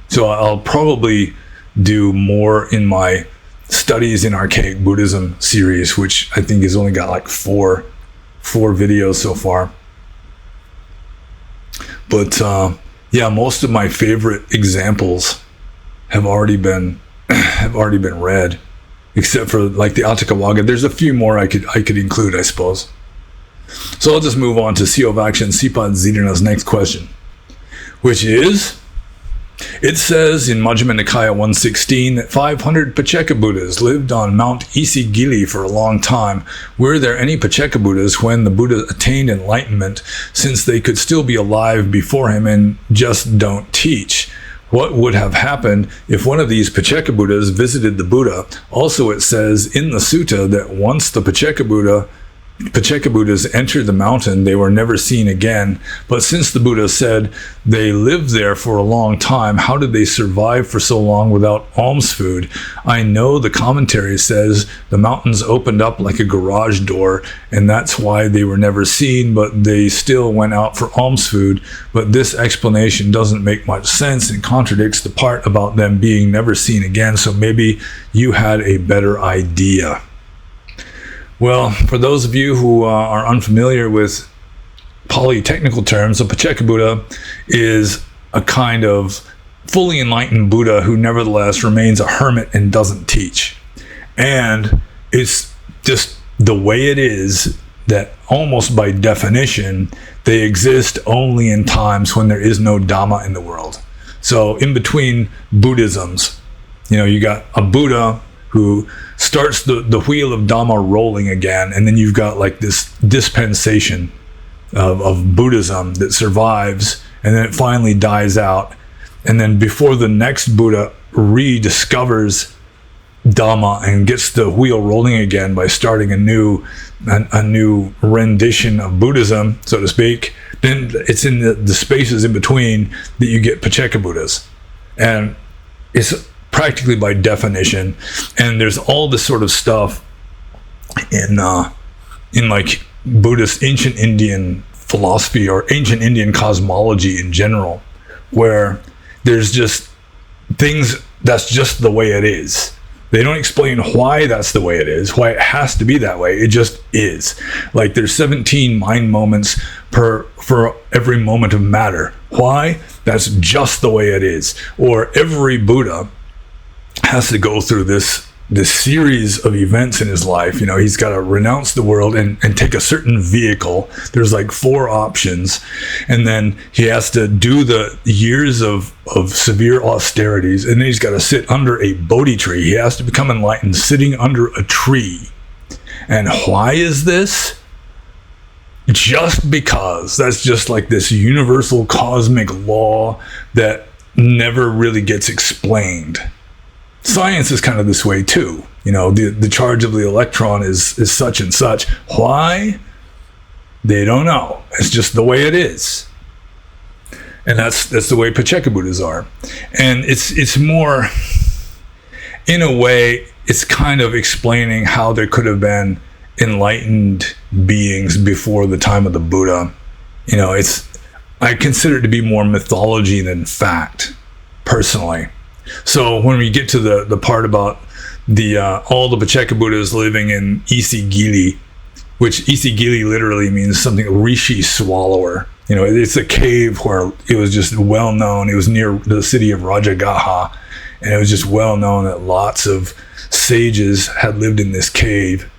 So I'll probably do more in my Studies in Archaic Buddhism series, which I think has only got like four videos so far. But yeah, most of my favorite examples have already been read, except for like the Atthakavagga. There's a few more I could include, I suppose. So I'll just move on to Siavakshan Sipad Zidana's next question, which is, it says in Majjhima Nikaya 116 that 500 Pacekka Buddhas lived on Mount Isigili for a long time. Were there any Pacekka Buddhas when the Buddha attained enlightenment, since they could still be alive before him and just don't teach? What would have happened if one of these Pacekka Buddhas visited the Buddha? Also, it says in the Suta that once the Pacekka Buddhas entered the mountain, they were never seen again. But since the Buddha said they lived there for a long time, how did they survive for so long without alms food? I know the commentary says the mountains opened up like a garage door, and that's why they were never seen, but they still went out for alms food. But this explanation doesn't make much sense and contradicts the part about them being never seen again, so maybe you had a better idea. Well, for those of you who are unfamiliar with polytechnical terms, a Pacekka Buddha is a kind of fully enlightened Buddha who nevertheless remains a hermit and doesn't teach. And it's just the way it is that almost by definition, they exist only in times when there is no Dhamma in the world. So in between Buddhisms, you got a Buddha who starts the wheel of Dhamma rolling again, and then you've got like this dispensation of Buddhism that survives, and then it finally dies out. And then before the next Buddha rediscovers Dhamma and gets the wheel rolling again by starting a new rendition of Buddhism, so to speak, then it's in the spaces in between that you get Pacekka Buddhas. And it's practically by definition. And there's all this sort of stuff in like Buddhist ancient Indian philosophy or ancient Indian cosmology in general, where there's just things that's just the way it is. They don't explain why that's the way it is, why it has to be that way. It just is. Like there's 17 mind moments for every moment of matter. Why? That's just the way it is. Or every Buddha has to go through this series of events in his life. He's got to renounce the world and take a certain vehicle. There's like 4 options. And then he has to do the years of severe austerities. And then he's got to sit under a Bodhi tree. He has to become enlightened sitting under a tree. And why is this? Just because that's just like this universal cosmic law that never really gets explained. Science is kind of this way too. The charge of the electron is such and such. Why? They don't know. It's just the way it is. And that's the way Pacekka Buddhas are. And it's more, in a way, it's kind of explaining how there could have been enlightened beings before the time of the Buddha. I consider it to be more mythology than fact, personally. So when we get to the part about all the Pacekka Buddhas living in Isigili, which Isigili literally means something rishi swallower. It's a cave where it was just well known. It was near the city of Rajagaha, and it was just well known that lots of sages had lived in this cave,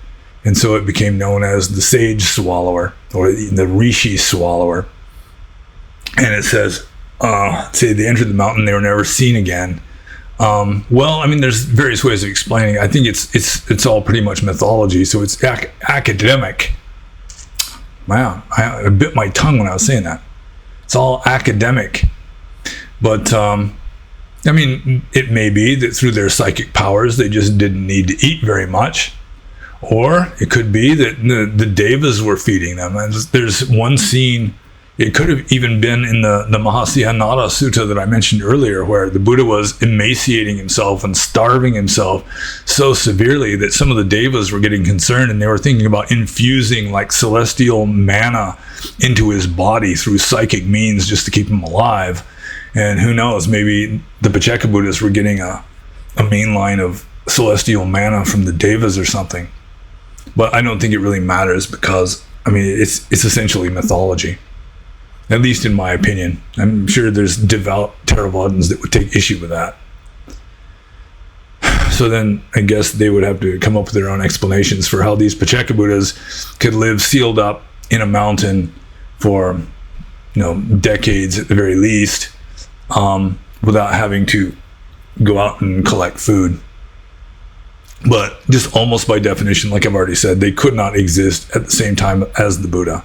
and so it became known as the sage swallower. or the Rishi swallower. And it says, say they entered the mountain, they were never seen again. Well, I mean, there's various ways of explaining. I think it's all pretty much mythology, so it's academic. Wow, I bit my tongue when I was saying that. It's all academic. But, I mean, it may be that through their psychic powers, they just didn't need to eat very much. Or it could be that the devas were feeding them. And there's one scene, it could have even been in the Mahasihanada Suta that I mentioned earlier, where the Buddha was emaciating himself and starving himself so severely that some of the devas were getting concerned, and they were thinking about infusing like celestial manna into his body through psychic means just to keep him alive. And who knows, maybe the Pacekka Buddhas were getting a main line of celestial manna from the devas or something. But I don't think it really matters, because, I mean, it's essentially mythology. At least in my opinion. I'm sure there's devout Theravadins that would take issue with that. So then I guess they would have to come up with their own explanations for how these Pacekka Buddhas could live sealed up in a mountain for, decades at the very least, without having to go out and collect food. But just almost by definition, like I've already said, they could not exist at the same time as the Buddha.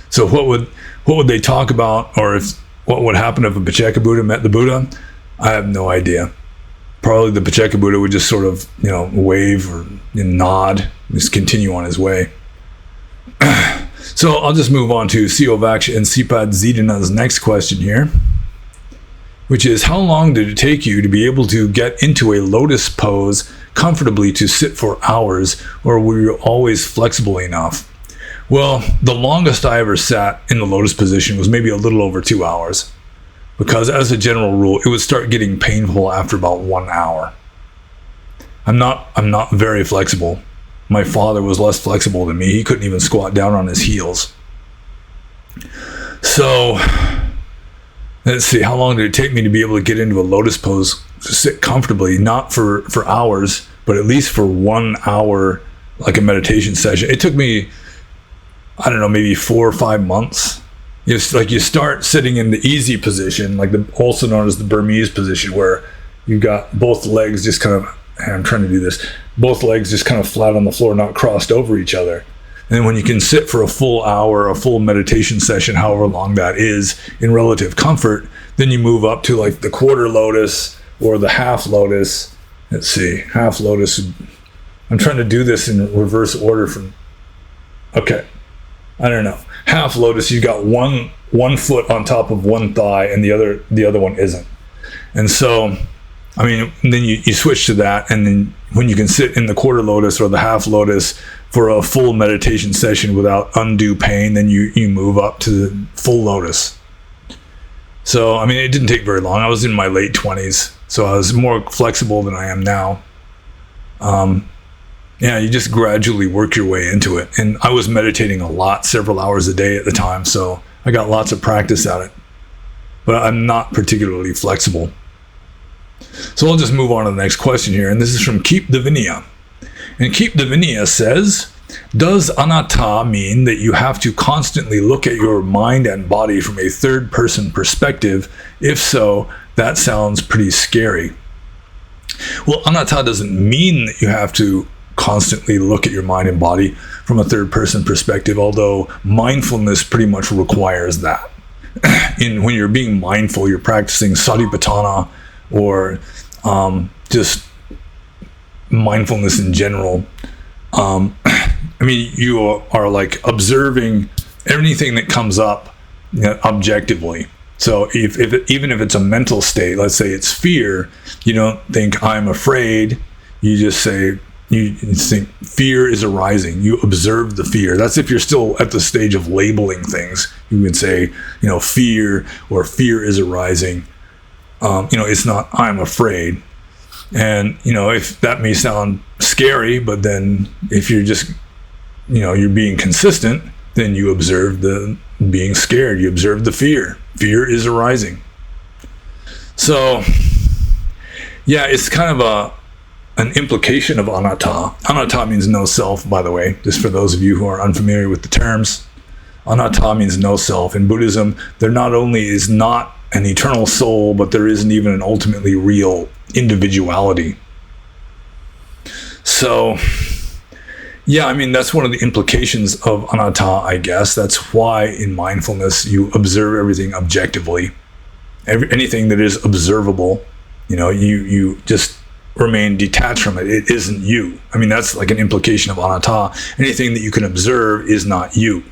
So what would they talk about, or what would happen if a Pacekka Buddha met the Buddha? I have no idea. Probably the Pacekka Buddha would just sort of, wave or nod, just continue on his way. So I'll just move on to Siovaksh and Sipad Zidana's next question here, which is, how long did it take you to be able to get into a lotus pose comfortably to sit for hours, or were you always flexible enough? Well, the longest I ever sat in the lotus position was maybe a little over 2 hours, because as a general rule, it would start getting painful after about 1 hour. I'm not very flexible. My father was less flexible than me. He couldn't even squat down on his heels. So, let's see, how long did it take me to be able to get into a lotus pose to sit comfortably, not for hours, but at least for 1 hour, like a meditation session. It took me, I don't know, maybe 4 or 5 months. It's like you start sitting in the easy position, like also known as the Burmese position, where you've got both legs just kind of, I'm trying to do this, both legs just kind of flat on the floor, not crossed over each other. And when you can sit for a full hour, a full meditation session, however long that is, in relative comfort, then you move up to like the quarter lotus or the half lotus. Let's see, half lotus. I'm trying to do this in reverse order from, okay. I don't know. Half lotus, you got one foot on top of one thigh, and the other one isn't. And so, I mean, then you switch to that, and then when you can sit in the quarter lotus or the half lotus for a full meditation session without undue pain, then you move up to the full lotus. So, I mean, it didn't take very long. I was in my late 20s, so I was more flexible than I am now. Yeah, you just gradually work your way into it. And I was meditating a lot, several hours a day at the time, so I got lots of practice at it. But I'm not particularly flexible. So I'll just move on to the next question here, and this is from Keep the Vinaya. And Keep the Vinaya says, does anatta mean that you have to constantly look at your mind and body from a third-person perspective? If so, that sounds pretty scary. Well, anatta doesn't mean that you have to constantly look at your mind and body from a third-person perspective, although mindfulness pretty much requires that. When you're being mindful, you're practicing satipatthana, or just mindfulness in general. I mean, you are like observing everything that comes up, objectively. So even if it's a mental state, let's say it's fear, you don't think I'm afraid. You just say, you think fear is arising. You observe the fear. That's if you're still at the stage of labeling things. You would say, fear, or fear is arising. It's not I'm afraid. And, if that may sound scary, but then if you're just, you're being consistent, then you observe the being scared. You observe the fear. Fear is arising. So, yeah, it's kind of an implication of anatta. Anatta means no self, by the way, just for those of you who are unfamiliar with the terms. Anatta means no self. In Buddhism, there not only is not an eternal soul, but there isn't even an ultimately real individuality. So, yeah, I mean, that's one of the implications of anatta, I guess. That's why in mindfulness you observe everything objectively. Anything that is observable, you just remain detached from it. It isn't you. I mean, that's like an implication of anatta. Anything that you can observe is not you.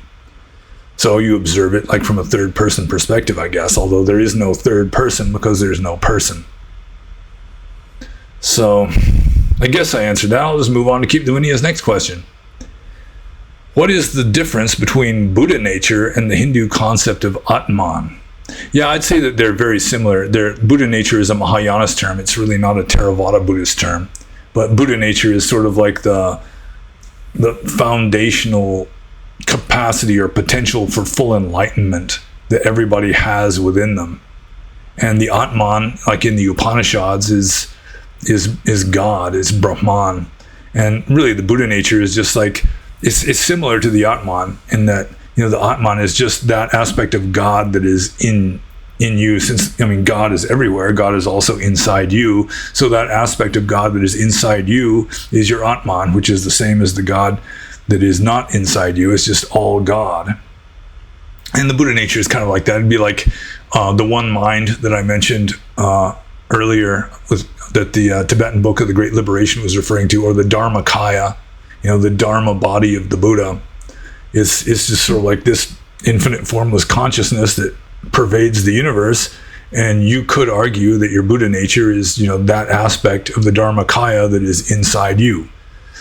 So you observe it like from a third person perspective, I guess, although there is no third person because there's no person. So I guess I answered that. I'll just move on to Keep the Vinayas' next question. What is the difference between Buddha nature and the Hindu concept of Atman? Yeah, I'd say that they're very similar. Buddha nature is a Mahayanist term. It's really not a Theravada Buddhist term. But Buddha nature is sort of like the foundational capacity or potential for full enlightenment that everybody has within them. And the Atman, like in the Upanishads, is God, is Brahman. And really the Buddha nature is just like, it's similar to the Atman in that, the Atman is just that aspect of God that is in you. Since, God is everywhere, God is also inside you. So that aspect of God that is inside you is your Atman, which is the same as the God that is not inside you. It's just all God. And the Buddha nature is kind of like that. It'd be like the one mind that I mentioned earlier, that the Tibetan Book of the Great Liberation was referring to, or the Dharmakaya, the Dharma body of the Buddha. It's just sort of like this infinite formless consciousness that pervades the universe. And you could argue that your Buddha nature is, that aspect of the Dharmakaya that is inside you.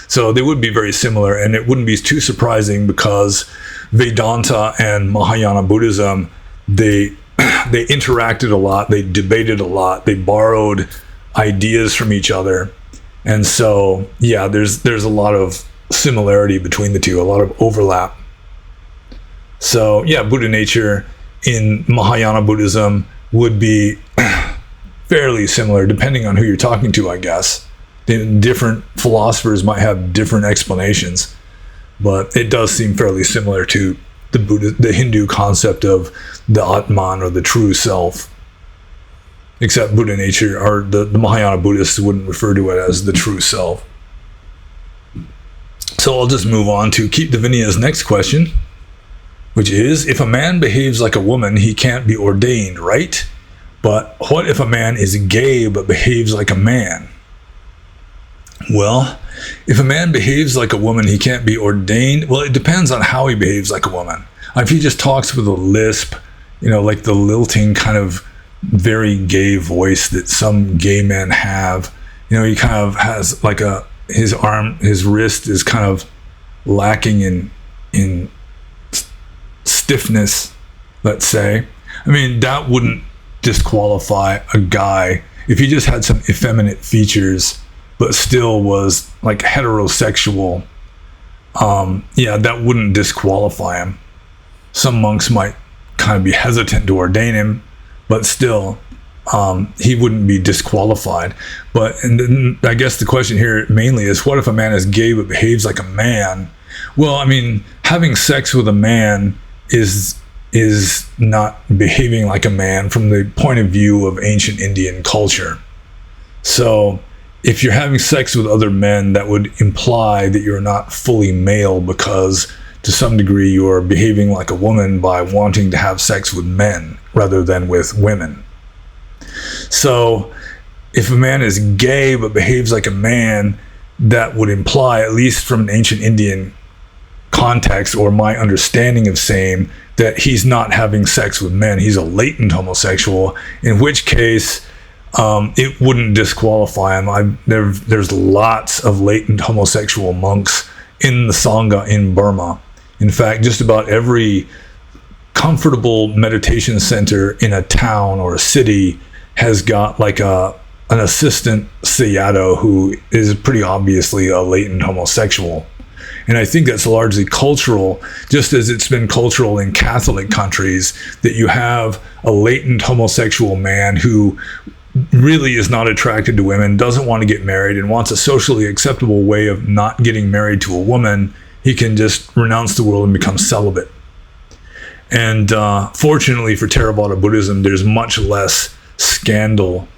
So they would be very similar, and it wouldn't be too surprising because Vedanta and Mahayana Buddhism, they interacted a lot, they debated a lot, they borrowed ideas from each other. And so, yeah, there's a lot of similarity between the two, a lot of overlap. So, yeah, Buddha nature in Mahayana Buddhism would be fairly similar, depending on who you're talking to, I guess. Different philosophers might have different explanations, but it does seem fairly similar to the Hindu concept of the Atman, or the true self. Except Buddha nature, or the Mahayana Buddhists wouldn't refer to it as the true self. So I'll just move on to Keep the Vinayas' next question, which is, if a man behaves like a woman, he can't be ordained, right? But what if a man is gay but behaves like a man? Well, if a man behaves like a woman, he can't be ordained. Well, it depends on how he behaves like a woman. If he just talks with a lisp, like the lilting kind of very gay voice that some gay men have, he kind of has like his wrist is kind of lacking in stiffness, let's say. That wouldn't disqualify a guy if he just had some effeminate features but still was like heterosexual. That wouldn't disqualify him. Some monks might kind of be hesitant to ordain him, but still, he wouldn't be disqualified. And then I guess the question here mainly is, what if a man is gay but behaves like a man? Well, having sex with a man is not behaving like a man from the point of view of ancient Indian culture. So if you're having sex with other men, that would imply that you're not fully male, because to some degree you're behaving like a woman by wanting to have sex with men rather than with women. So if a man is gay but behaves like a man, that would imply, at least from an ancient Indian context, or my understanding of same, that he's not having sex with men. He's a latent homosexual, in which case it wouldn't disqualify him. There's lots of latent homosexual monks in the Sangha in Burma. In fact, just about every comfortable meditation center in a town or a city has got like an assistant sayadaw who is pretty obviously a latent homosexual. And I think that's largely cultural, just as it's been cultural in Catholic countries, that you have a latent homosexual man who really is not attracted to women, doesn't want to get married, and wants a socially acceptable way of not getting married to a woman. He can just renounce the world and become celibate. And fortunately for Theravada Buddhism, there's much less scandal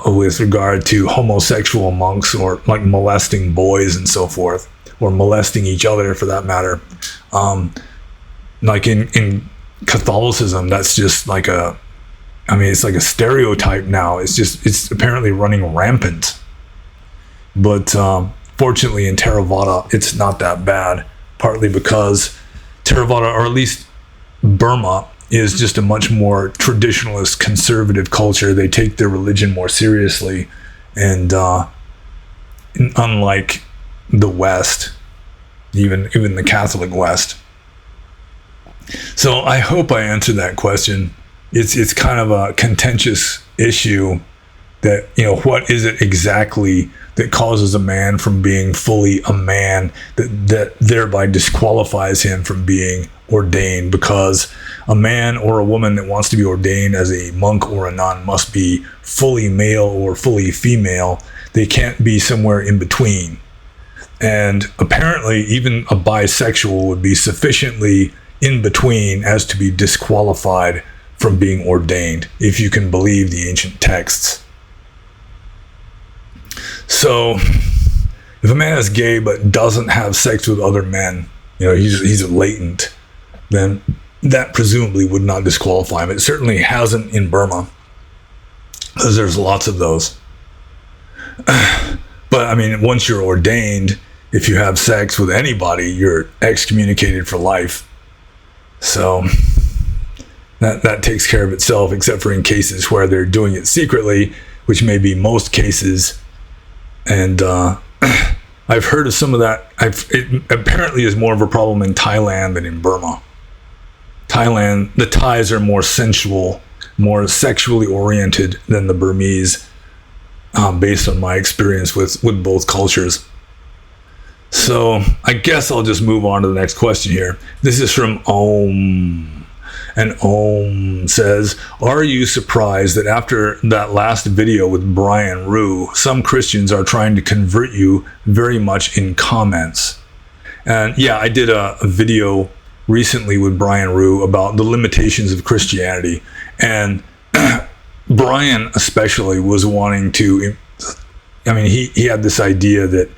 with regard to homosexual monks or like molesting boys and so forth, or molesting each other for that matter. Like in Catholicism, that's just like it's like a stereotype now. It's apparently running rampant. But fortunately in Theravada, it's not that bad, partly because Theravada, or at least Burma, is just a much more traditionalist, conservative culture. They take their religion more seriously, and unlike the West, even the Catholic West. So I hope I answered that question. It's kind of a contentious issue that, what is it exactly that causes a man from being fully a man, that thereby disqualifies him from being ordained, because a man or a woman that wants to be ordained as a monk or a nun must be fully male or fully female. They can't be somewhere in between. And apparently even a bisexual would be sufficiently in between as to be disqualified from being ordained, if you can believe the ancient texts. So if a man is gay but doesn't have sex with other men, he's latent, then that presumably would not disqualify him. It certainly hasn't in Burma, because there's lots of those. But once you're ordained, if you have sex with anybody, you're excommunicated for life. So that takes care of itself, except for in cases where they're doing it secretly, which may be most cases. And I've heard of some of that. It apparently is more of a problem in Thailand than in Burma. Thailand, the Thais are more sensual, more sexually oriented than the Burmese, based on my experience with both cultures. So I guess I'll just move on to the next question here. This is from Om. And Om says, are you surprised that after that last video with Brian Rue, some Christians are trying to convert you very much in comments? And yeah, I did a video recently with Brian Rue about the limitations of Christianity. And Brian especially was wanting to, he had this idea that,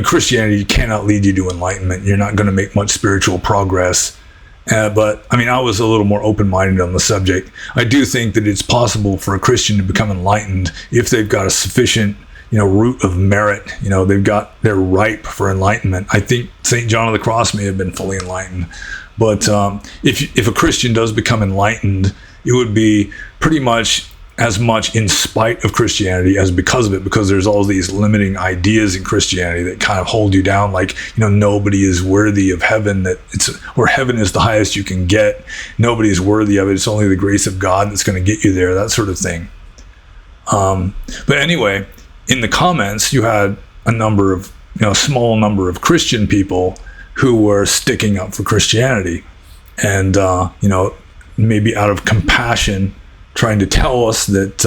Christianity cannot lead you to enlightenment. You're not going to make much spiritual progress. But I was a little more open-minded on the subject. I do think that it's possible for a Christian to become enlightened if they've got a sufficient, root of merit. They're ripe for enlightenment. I think St. John of the Cross may have been fully enlightened. But if a Christian does become enlightened, it would be pretty much as much in spite of Christianity as because of it, because there's all these limiting ideas in Christianity that kind of hold you down, like, nobody is worthy of heaven, or heaven is the highest you can get. Nobody is worthy of it. It's only the grace of God that's going to get you there, that sort of thing. But anyway, in the comments, you had a small number of Christian people who were sticking up for Christianity, and, maybe out of compassion, trying to tell us that,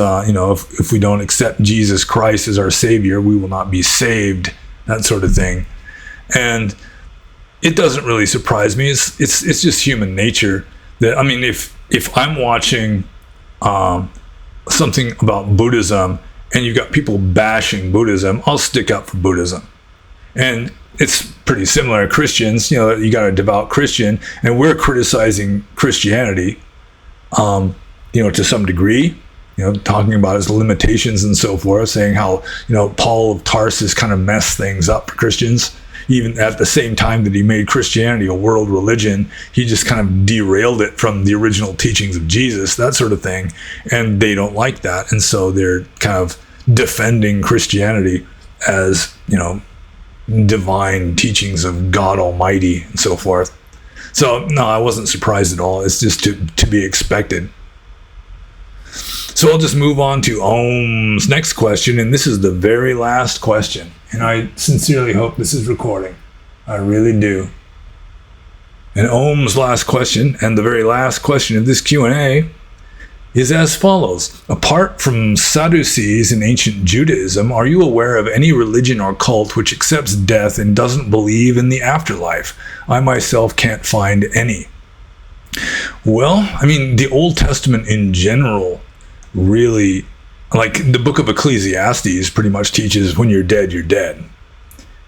if we don't accept Jesus Christ as our Savior, we will not be saved, that sort of thing. And it doesn't really surprise me. It's just human nature that, if I'm watching something about Buddhism and you've got people bashing Buddhism, I'll stick up for Buddhism. And it's pretty similar to Christians. You got a devout Christian, and we're criticizing Christianity, to some degree, talking about its limitations and so forth, saying how, Paul of Tarsus kind of messed things up for Christians. Even at the same time that he made Christianity a world religion, he just kind of derailed it from the original teachings of Jesus, that sort of thing. And they don't like that. And so they're kind of defending Christianity as, divine teachings of God Almighty and so forth. So no, I wasn't surprised at all. It's just to be expected. So I'll just move on to Om's next question, and this is the very last question. And I sincerely hope this is recording. I really do. And Om's last question, and the very last question of this Q&A, is as follows. Apart from Sadducees in ancient Judaism, are you aware of any religion or cult which accepts death and doesn't believe in the afterlife? I myself can't find any. Well, I mean, the Old Testament in general really, like the book of Ecclesiastes pretty much teaches when you're dead, you're dead.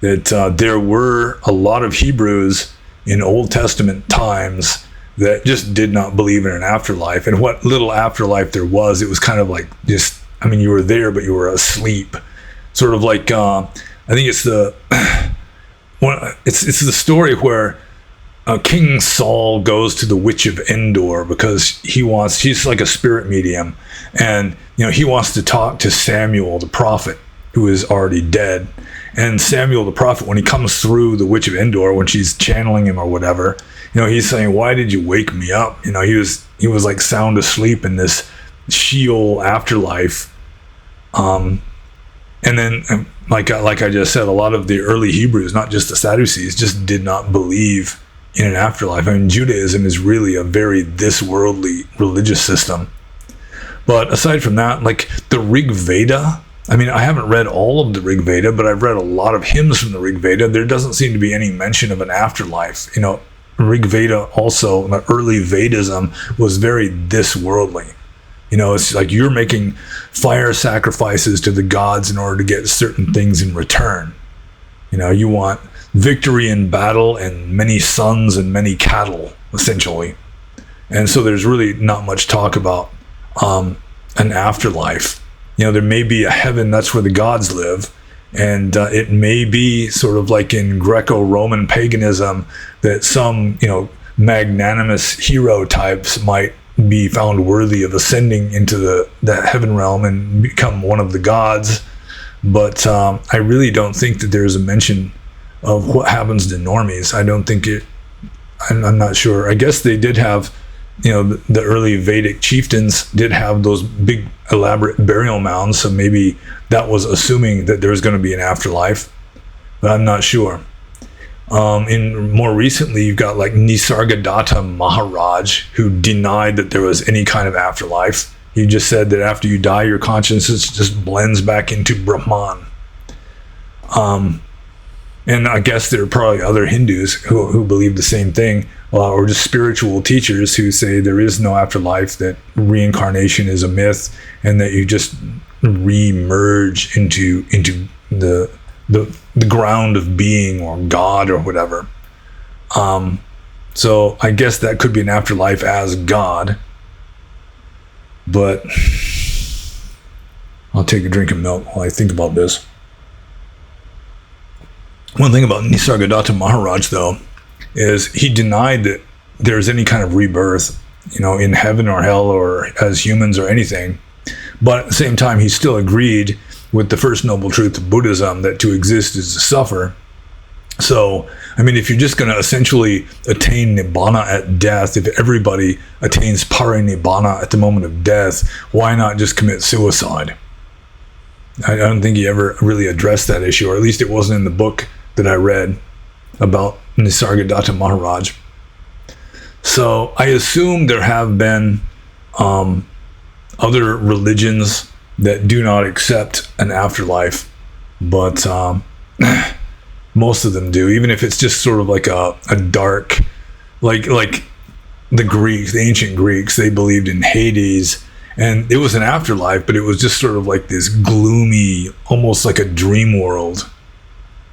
That there were a lot of Hebrews in Old Testament times that just did not believe in an afterlife. And what little afterlife there was, it was kind of like just, I mean, you were there, but you were asleep. Sort of like, I think it's it's the story where King Saul goes to the witch of Endor because he's like a spirit medium, and he wants to talk to Samuel the prophet, who is already dead. And Samuel the prophet, when he comes through the witch of Endor, when she's channeling him or whatever, he's saying, "Why did you wake me up?" He was like sound asleep in this Sheol afterlife. And then, like I just said, a lot of the early Hebrews, not just the Sadducees, just did not believe in an afterlife. I mean, Judaism is really a very this-worldly religious system. But aside from that, like the Rig Veda, I mean, I haven't read all of the Rig Veda, but I've read a lot of hymns from the Rig Veda. There doesn't seem to be any mention of an afterlife. Rig Veda also, the early Vedism, was very this-worldly. It's like you're making fire sacrifices to the gods in order to get certain things in return. You want victory in battle and many sons and many cattle, essentially. And so there's really not much talk about an afterlife. There may be a heaven, that's where the gods live. And it may be sort of like in Greco-Roman paganism that some, magnanimous hero types might be found worthy of ascending into the heaven realm and become one of the gods. But I really don't think that there's a mention of what happens to normies. I don't think I'm not sure. I guess they did have, the early Vedic chieftains did have those big elaborate burial mounds, so maybe that was assuming that there was going to be an afterlife, but I'm not sure. In more recently, you've got like Nisargadatta Maharaj, who denied that there was any kind of afterlife. He just said that after you die, your consciousness just blends back into Brahman. And I guess there are probably other Hindus who believe the same thing, or just spiritual teachers who say there is no afterlife, that reincarnation is a myth, and that you just re-merge into the ground of being or God or whatever. So I guess that could be an afterlife as God. But I'll take a drink of milk while I think about this. One thing about Nisargadatta Maharaj, though, is he denied that there's any kind of rebirth, in heaven or hell or as humans or anything. But at the same time, he still agreed with the first noble truth of Buddhism, that to exist is to suffer. So, I mean, if you're just going to essentially attain Nibbana at death, if everybody attains Parinibbana at the moment of death, why not just commit suicide? I don't think he ever really addressed that issue, or at least it wasn't in the book that I read about Nisargadatta Maharaj. So I assume there have been other religions that do not accept an afterlife, but most of them do, even if it's just sort of like a dark, like the Greeks, the ancient Greeks, they believed in Hades, and it was an afterlife, but it was just sort of like this gloomy, almost like a dream world,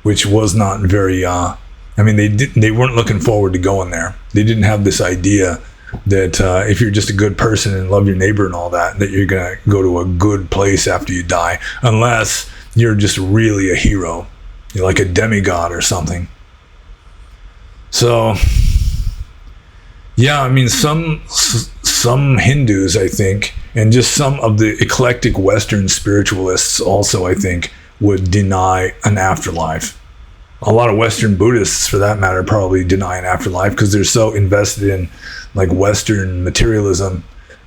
which was not very, they weren't looking forward to going there. They didn't have this idea that if you're just a good person and love your neighbor and all that, that you're going to go to a good place after you die, unless you're just really a hero. You're like a demigod or something. So, yeah, I mean, some Hindus, I think, and just some of the eclectic Western spiritualists also, I think, would deny an afterlife. A lot of Western Buddhists, for that matter, probably deny an afterlife because they're so invested in like Western materialism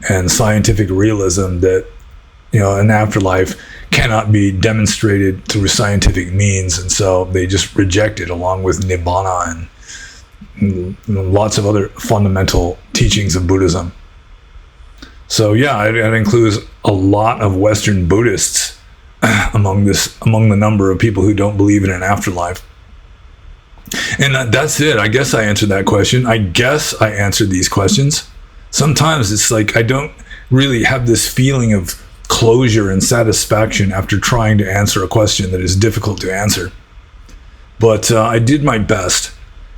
and scientific realism that, an afterlife cannot be demonstrated through scientific means, and so they just reject it, along with Nibbana and lots of other fundamental teachings of Buddhism. So yeah, it includes a lot of Western Buddhists among the number of people who don't believe in an afterlife. And that's it. I guess I answered that question. I guess I answered these questions. Sometimes it's like I don't really have this feeling of closure and satisfaction after trying to answer a question that is difficult to answer. But I did my best.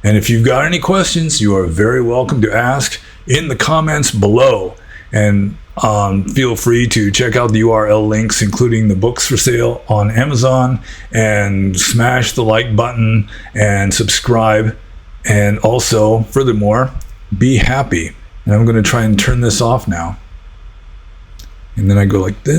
And if you've got any questions, you are very welcome to ask in the comments below. And feel free to check out the URL links, including the books for sale on Amazon, and smash the like button and subscribe. And also, furthermore, be happy. And I'm going to try and turn this off now. And then I go like this.